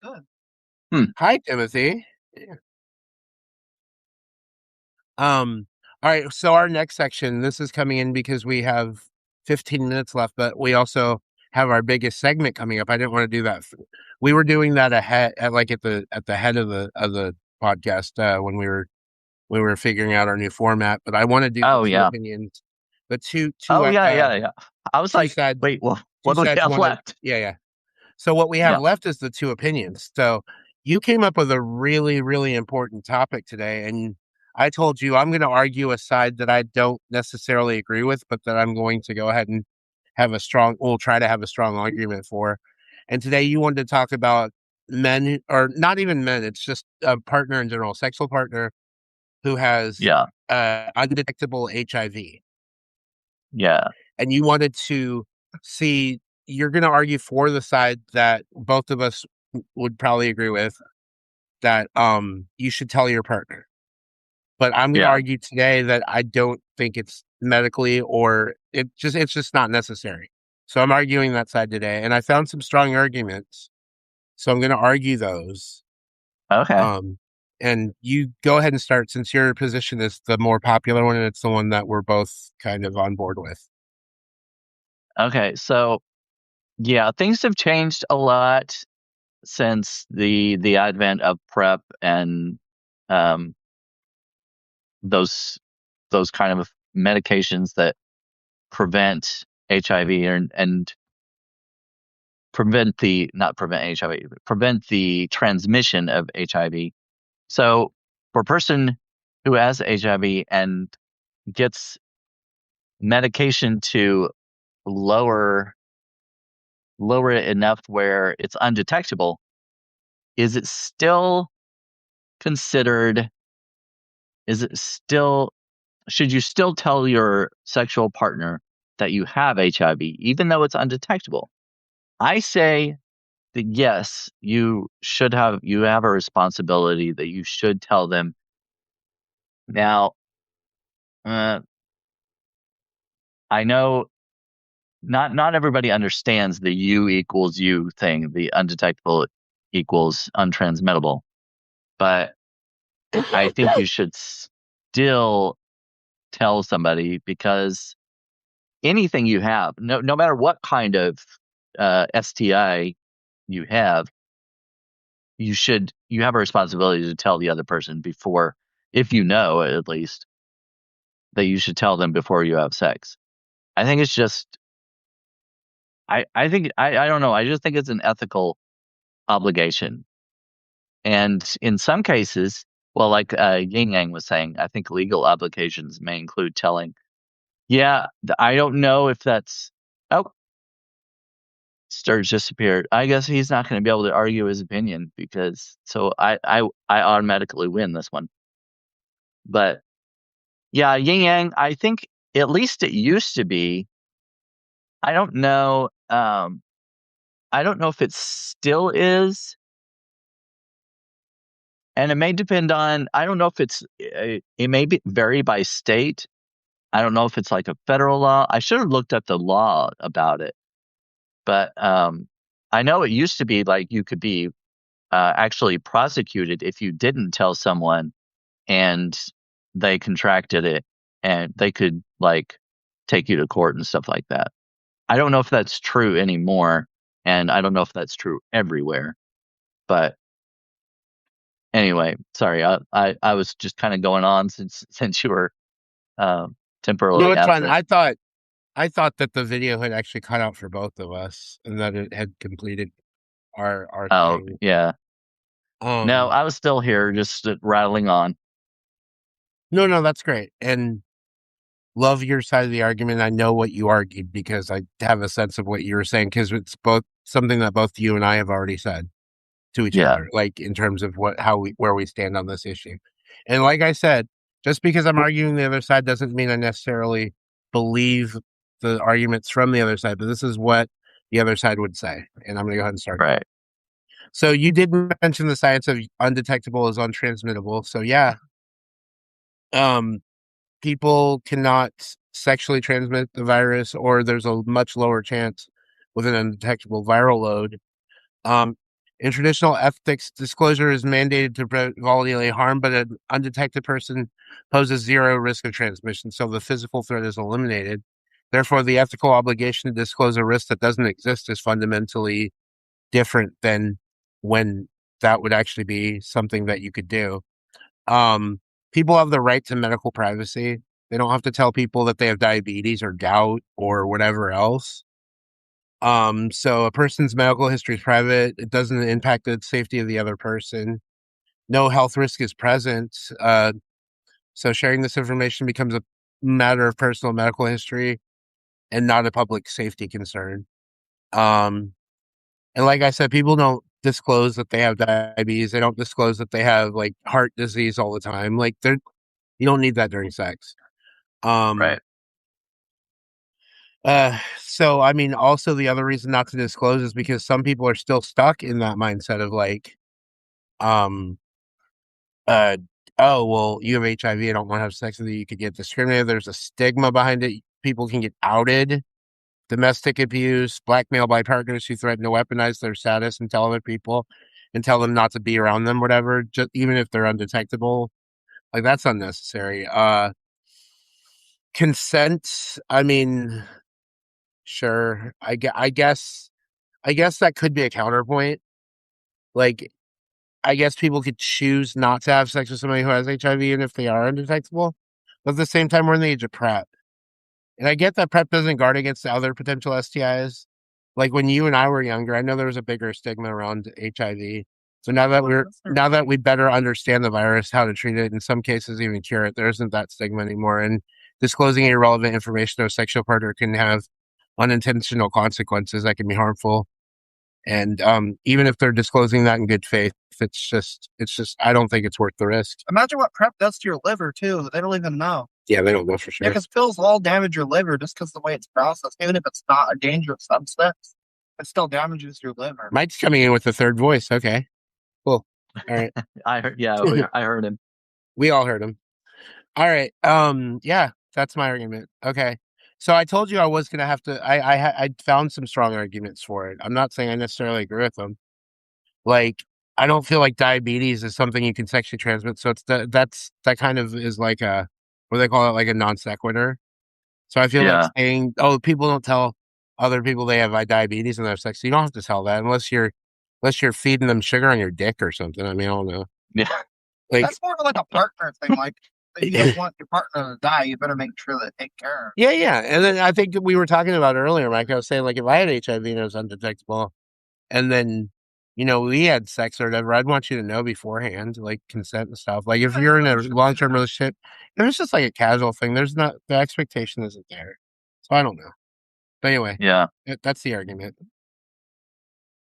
Speaker 3: Good.
Speaker 1: Hi, Timothy. All right, so our next section, this is coming in because we have 15 minutes left, but we also have our biggest segment coming up. I didn't want to do that. We were doing that ahead at like at the head of the podcast when we were figuring out our new format, but I want to do the
Speaker 2: oh
Speaker 1: two
Speaker 2: yeah.
Speaker 1: opinions, the two
Speaker 2: Oh yeah. I was
Speaker 1: two
Speaker 2: like,
Speaker 1: sides
Speaker 2: wait, well,
Speaker 1: two
Speaker 2: what do we
Speaker 1: sides
Speaker 2: have
Speaker 1: wanted.
Speaker 2: left?
Speaker 1: Yeah, yeah. So what we have
Speaker 2: Yeah.
Speaker 1: left is the two opinions. So you came up with a really, really important topic today, and I told you I'm going to argue a side that I don't necessarily agree with, but that I'm going to go ahead and we'll try to have a strong argument for. And today you wanted to talk about men, or not even men, it's just a partner in general, sexual partner who has
Speaker 2: Yeah.
Speaker 1: undetectable HIV.
Speaker 2: Yeah.
Speaker 1: And you wanted to see, you're going to argue for the side that both of us would probably agree with, that you should tell your partner. But I'm going to
Speaker 2: Yeah.
Speaker 1: argue today that I don't think it's medically, or it's just not necessary. So I'm arguing that side today, and I found some strong arguments. So I'm going to argue those.
Speaker 2: Okay.
Speaker 1: Um and you go ahead and start, since your position is the more popular one and it's the one that we're both kind of on board with.
Speaker 2: Okay. So yeah, things have changed a lot since the advent of PrEP and um those those kind of medications that prevent HIV and prevent the not prevent HIV, but prevent the transmission of HIV. So for a person who has HIV and gets medication to lower lower it enough where it's undetectable, is it still considered is it still should you still tell your sexual partner that you have HIV even though it's undetectable? I say that yes, you have a responsibility that you should tell them. Now, uh, I know not everybody understands the U equals U thing, the undetectable equals untransmittable, but I think you should still tell somebody because anything you have, no matter what kind of STI you have, you have a responsibility to tell the other person before, if you know at least, that you should tell them before you have sex. I think it's just I think I don't know. I just think it's an ethical obligation. And in some cases, well, like Yin Yang was saying, I think legal obligations may include telling, yeah, I don't know if that's, oh, Sturge disappeared. I guess he's not going to be able to argue his opinion because, so I automatically win this one. But yeah, Yin Yang, I think at least it used to be, I don't know, I don't know if it still is, and it may depend on, I don't know if it may vary by state. I don't know if it's like a federal law. I should have looked up the law about it. But I know it used to be like you could be actually prosecuted if you didn't tell someone and they contracted it, and they could like take you to court and stuff like that. I don't know if that's true anymore, and I don't know if that's true everywhere. But anyway, sorry, I was just kind of going on since you were uh,
Speaker 1: No,
Speaker 2: temporarily
Speaker 1: it's fine.
Speaker 2: absent.
Speaker 1: I thought that the video had actually cut out for both of us and that it had completed our
Speaker 2: Oh
Speaker 1: thing.
Speaker 2: yeah, no,
Speaker 1: Um,
Speaker 2: I was still here, just rattling on.
Speaker 1: no, that's great. And love your side of the argument. I know what you argued because I have a sense of what you were saying because it's both something that both you and I have already said to each
Speaker 2: Yeah.
Speaker 1: other, like in terms of where we stand on this issue. And like I said, just because I'm arguing the other side doesn't mean I necessarily believe the arguments from the other side, but this is what the other side would say. And I'm going to go ahead and start.
Speaker 2: Right.
Speaker 1: So you did mention the science of undetectable is untransmittable. So yeah, people cannot sexually transmit the virus, or there's a much lower chance with an undetectable viral load. In traditional ethics, disclosure is mandated to prevent bodily harm, but an undetected person poses zero risk of transmission, so the physical threat is eliminated. Therefore, the ethical obligation to disclose a risk that doesn't exist is fundamentally different than when that would actually be something that you could do. People have the right to medical privacy. They don't have to tell people that they have diabetes or gout or whatever else. So a person's medical history is private. It doesn't impact the safety of the other person. No health risk is present. So sharing this information becomes a matter of personal medical history and not a public safety concern. And like I said, people don't disclose that they have diabetes. They don't disclose that they have like heart disease all the time. Like you don't need that during sex.
Speaker 2: Right.
Speaker 1: So I mean, also the other reason not to disclose is because some people are still stuck in that mindset of like, um, uh, oh, well, you have HIV, I don't want to have sex with you. You could get discriminated. There's a stigma behind it. People can get outed. Domestic abuse, blackmail by partners who threaten to weaponize their status and tell other people and tell them not to be around them, whatever, just even if they're undetectable. Like that's unnecessary. Consent, I mean, sure. I guess that could be a counterpoint. Like, I guess people could choose not to have sex with somebody who has HIV, and if they are undetectable. But at the same time, we're in the age of PrEP. And I get that PrEP doesn't guard against the other potential STIs. Like when you and I were younger, I know there was a bigger stigma around HIV. So now that we better understand the virus, how to treat it, in some cases even cure it, there isn't that stigma anymore. And disclosing irrelevant information to a sexual partner can have unintentional consequences that can be harmful. And even if they're disclosing that in good faith, it's just I don't think it's worth the risk.
Speaker 3: Imagine what PrEP does to your liver too. They don't even know.
Speaker 1: Yeah, they don't know for
Speaker 3: Yeah,
Speaker 1: sure.
Speaker 3: because pills will all damage your liver just because the way it's processed. Even if it's not a dangerous substance, it still damages your liver.
Speaker 1: Mike's coming in with a third voice. Okay, cool. All right.
Speaker 2: I heard. Yeah, I heard him.
Speaker 1: We all heard him. All right. Yeah, that's my argument. Okay. So I told you I was gonna have to. I found some strong arguments for it. I'm not saying I necessarily agree with them. Like I don't feel like diabetes is something you can sexually transmit. So that kind of is like a what do they call it, like a non sequitur. So I feel like
Speaker 2: Yeah.
Speaker 1: saying, oh, people don't tell other people they have diabetes and they have sex. So you don't have to tell that unless you're feeding them sugar on your dick or something. I mean, I don't know.
Speaker 2: Yeah.
Speaker 1: Like
Speaker 3: That's more of like a partner thing. Like if you don't want your partner to die, you better make sure they take care of it.
Speaker 1: yeah. And then I think we were talking about earlier, Mike. I was saying like if I had HIV and it was undetectable, and then we had sex or whatever, I'd want you to know beforehand, like consent and stuff. Like if you're in a long-term relationship, if it's just like a casual thing, there's not the expectation isn't there. So I don't know. But anyway,
Speaker 2: Yeah.
Speaker 1: that's the argument.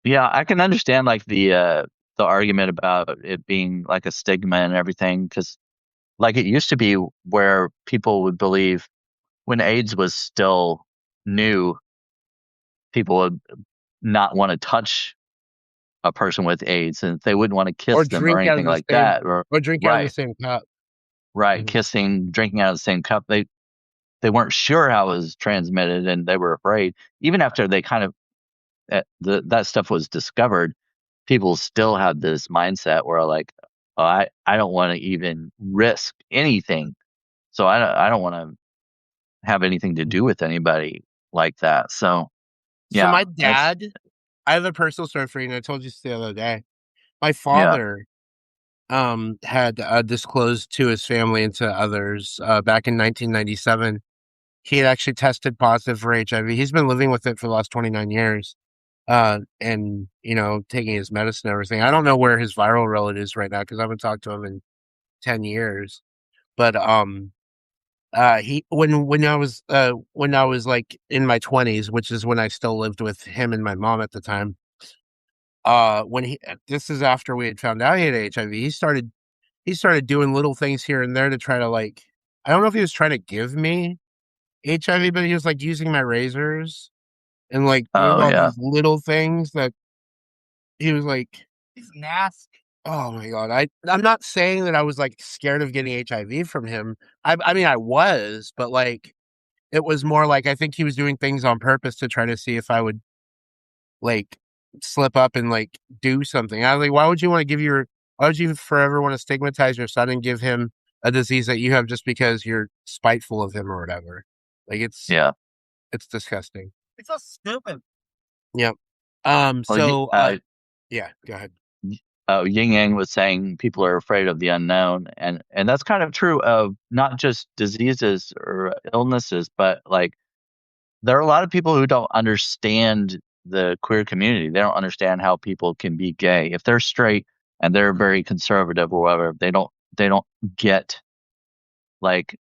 Speaker 2: Yeah, I can understand like the argument about it being like a stigma and everything, because like it used to be where people would believe when AIDS was still new, people would not want to touch a person with AIDS and they wouldn't want to kiss them or anything like that.
Speaker 1: Or drink out of the
Speaker 2: Right,
Speaker 1: same cup.
Speaker 2: right,
Speaker 1: Mhm.
Speaker 2: kissing, drinking out of the same cup. They weren't sure how it was transmitted and they were afraid. Even after they kind of that stuff was discovered, people still have this mindset where like, oh, I don't want to even risk anything, so I don't want to have anything to do with anybody like that. So
Speaker 1: So
Speaker 2: yeah,
Speaker 1: my
Speaker 2: that's
Speaker 1: dad, I have a personal story for you, and I told you this the other day. My
Speaker 2: yeah,
Speaker 1: father had disclosed to his family and to others back in 1997. He had actually tested positive for HIV. He's been living with it for the last 29 years. And taking his medicine and everything. I don't know where his viral load is right now because I haven't talked to him in 10 years. But He when I was like in my 20s, which is when I still lived with him and my mom at the time. When he This is after we had found out he had HIV. He started doing little things here and there to try to like, I don't know if he was trying to give me HIV, but he was like using my razors and like doing
Speaker 2: Oh
Speaker 1: all
Speaker 2: yeah,
Speaker 1: these little things that he was like,
Speaker 3: He's nasty.
Speaker 1: oh my God. I'm not saying that I was like scared of getting HIV from him. I mean I was, but like it was more like I think he was doing things on purpose to try to see if I would like slip up and like do something. I was like, why would you forever want to stigmatize your son and give him a disease that you have just because you're spiteful of him or whatever? Like
Speaker 2: yeah.
Speaker 1: it's disgusting.
Speaker 3: It's so stupid.
Speaker 1: Yep.
Speaker 2: Well,
Speaker 1: Yeah, go ahead.
Speaker 2: Yin Yang was saying people are afraid of the unknown, and that's kind of true of not just diseases or illnesses, but like there are a lot of people who don't understand the queer community. They don't understand how people can be gay. If they're straight and they're very conservative or whatever, they don't get like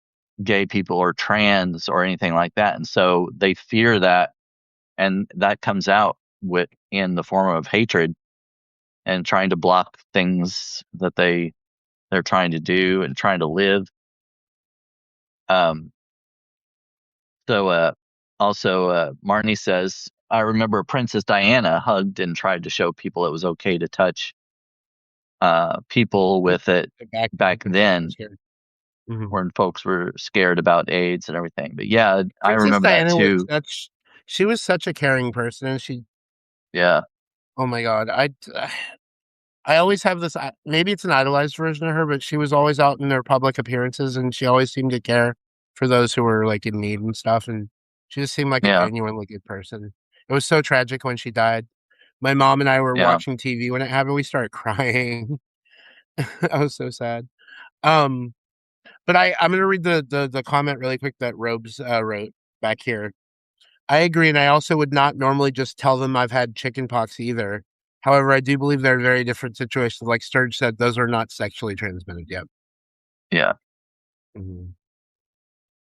Speaker 2: gay people or trans or anything like that. And so they fear that, and that comes out in the form of hatred and trying to block things that they're trying to do and trying to live. Um, so also Marnie says, I remember Princess Diana hugged and tried to show people it was okay to touch people with it back then
Speaker 1: Mhm.
Speaker 2: when folks were scared about AIDS and everything. But yeah, I
Speaker 1: Princess
Speaker 2: remember that
Speaker 1: Diana was
Speaker 2: too.
Speaker 1: she was such a caring person, and
Speaker 2: Yeah,
Speaker 1: oh my God, I always have this. Maybe it's an idolized version of her, but she was always out in their public appearances, and she always seemed to care for those who were like in need and stuff. And she just seemed like a
Speaker 2: yeah,
Speaker 1: genuinely good person. It was so tragic when she died. My mom and I were
Speaker 2: yeah.
Speaker 1: watching TV when it happened. We started crying. I was so sad. Um, but I'm gonna read the comment really quick that Robes wrote back here. I agree, and I also would not normally just tell them I've had chickenpox either. However, I do believe there are very different situations. Like Sturge said, those are not sexually transmitted yet.
Speaker 2: Yeah.
Speaker 1: Mhm.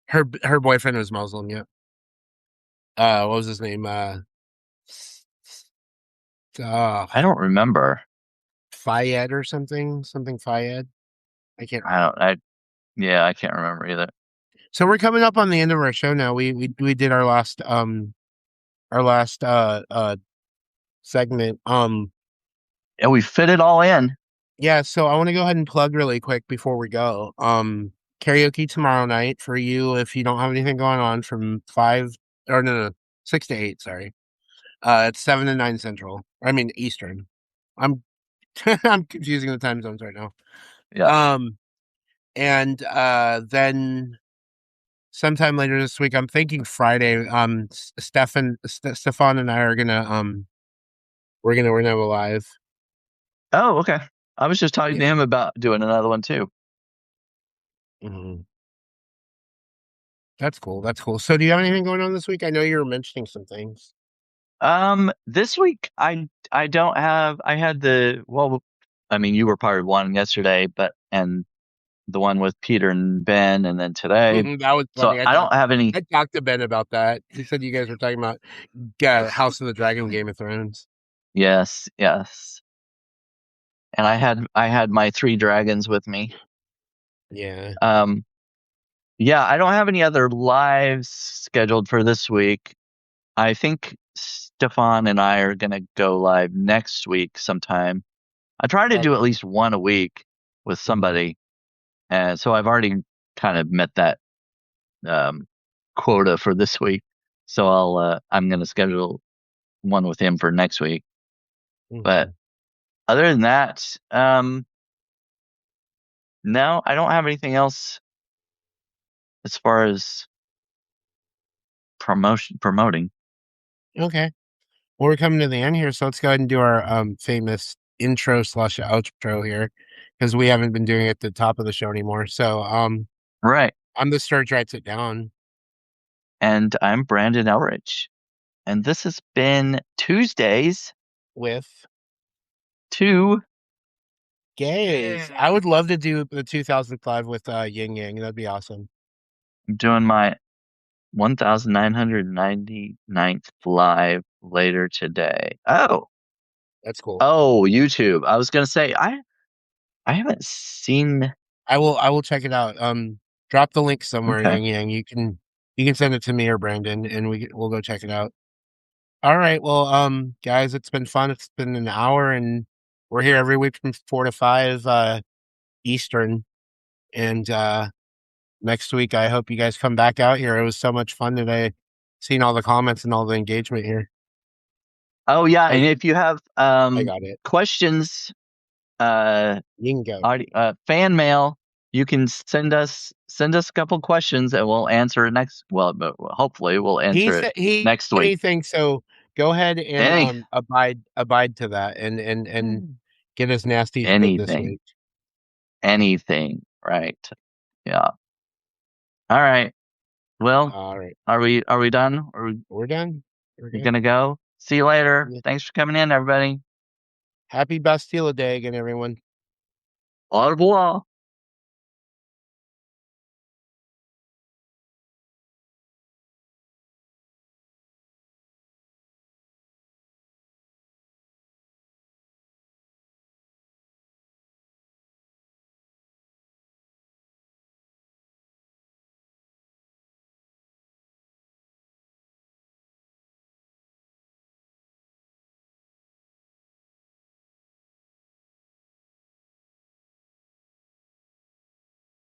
Speaker 1: Her boyfriend was Muslim. Yep. What was his name? Uh,
Speaker 2: I don't remember.
Speaker 1: Fayed or something. Something Fayed. I can't
Speaker 2: I
Speaker 1: remember.
Speaker 2: don't. Yeah, I can't remember either.
Speaker 1: So we're coming up on the end of our show now. We did our last segment.
Speaker 2: And we fit it all in.
Speaker 1: Yeah, so I want to go ahead and plug really quick before we go. Karaoke tomorrow night for you if you don't have anything going on from 5 or no, 6 to 8, sorry. It's 7 to 9 Central. I mean Eastern. I'm I'm confusing the time zones right now.
Speaker 2: Yeah.
Speaker 1: Um and then sometime later this week, I'm thinking Friday, Stefan and I are gonna we're gonna have a live.
Speaker 2: Oh, okay. I was just talking
Speaker 1: Yeah.
Speaker 2: to him about doing another one too.
Speaker 1: Mhm. That's cool. That's cool. So do you have anything going on this week? I know you were mentioning some things.
Speaker 2: This week I don't have. I had I mean, you were part of one yesterday, but and the one with Peter and Ben, and then today.
Speaker 1: That was
Speaker 2: So
Speaker 1: funny.
Speaker 2: I don't have any.
Speaker 1: I talked to Ben about that. He said you guys were talking about House of the Dragon, Game of Thrones.
Speaker 2: Yes, yes. And I had my three dragons with me.
Speaker 1: Yeah.
Speaker 2: Um, yeah, I don't have any other lives scheduled for this week. I think Stefan and I are gonna go live next week sometime. I try to do at least one a week with somebody, and so I've already kind of met that um, quota for this week. So I'm gonna schedule one with him for next week. But
Speaker 1: Mhm.
Speaker 2: other than that, no, I don't have anything else as far as promoting.
Speaker 1: Okay. Well, we're coming to the end here, so let's go ahead and do our famous intro slash outro here because we haven't been doing it at the top of the show anymore. So
Speaker 2: Right.
Speaker 1: I'm the Sturge writes it down
Speaker 2: And I'm Brandon Elrich. And this has been Tuesdays
Speaker 1: with
Speaker 2: to
Speaker 1: gays. I would love to do the 2005 with Yin Yang. That'd be awesome.
Speaker 2: I'm doing my 1999th live later today.
Speaker 1: That's cool.
Speaker 2: YouTube. I was gonna say I haven't seen.
Speaker 1: I will check it out. Drop the link somewhere,
Speaker 2: Okay.
Speaker 1: Yang Yang. You can send it to me or Brandon, and we'll go check it out. All right. Well, guys, it's been fun. It's been an hour, and we're here every week from 4 to 5 Eastern. And next week, I hope you guys come back out here. It was so much fun today, seeing all the comments and all the engagement here.
Speaker 2: Oh yeah, and if you have
Speaker 1: I got it.
Speaker 2: questions,
Speaker 1: You can go.
Speaker 2: fan mail, you can send us a couple questions and we'll answer it next. Well, but hopefully we'll answer it next week.
Speaker 1: Anything. So go ahead and abide to that and get as nasty as you did this week.
Speaker 2: Anything, right? Yeah. All right. Well,
Speaker 1: All right.
Speaker 2: are we done?
Speaker 1: We're done.
Speaker 2: We're gonna go. See you later.
Speaker 1: Yeah.
Speaker 2: Thanks for coming in, everybody.
Speaker 1: Happy Bastille Day again, everyone.
Speaker 2: Au revoir.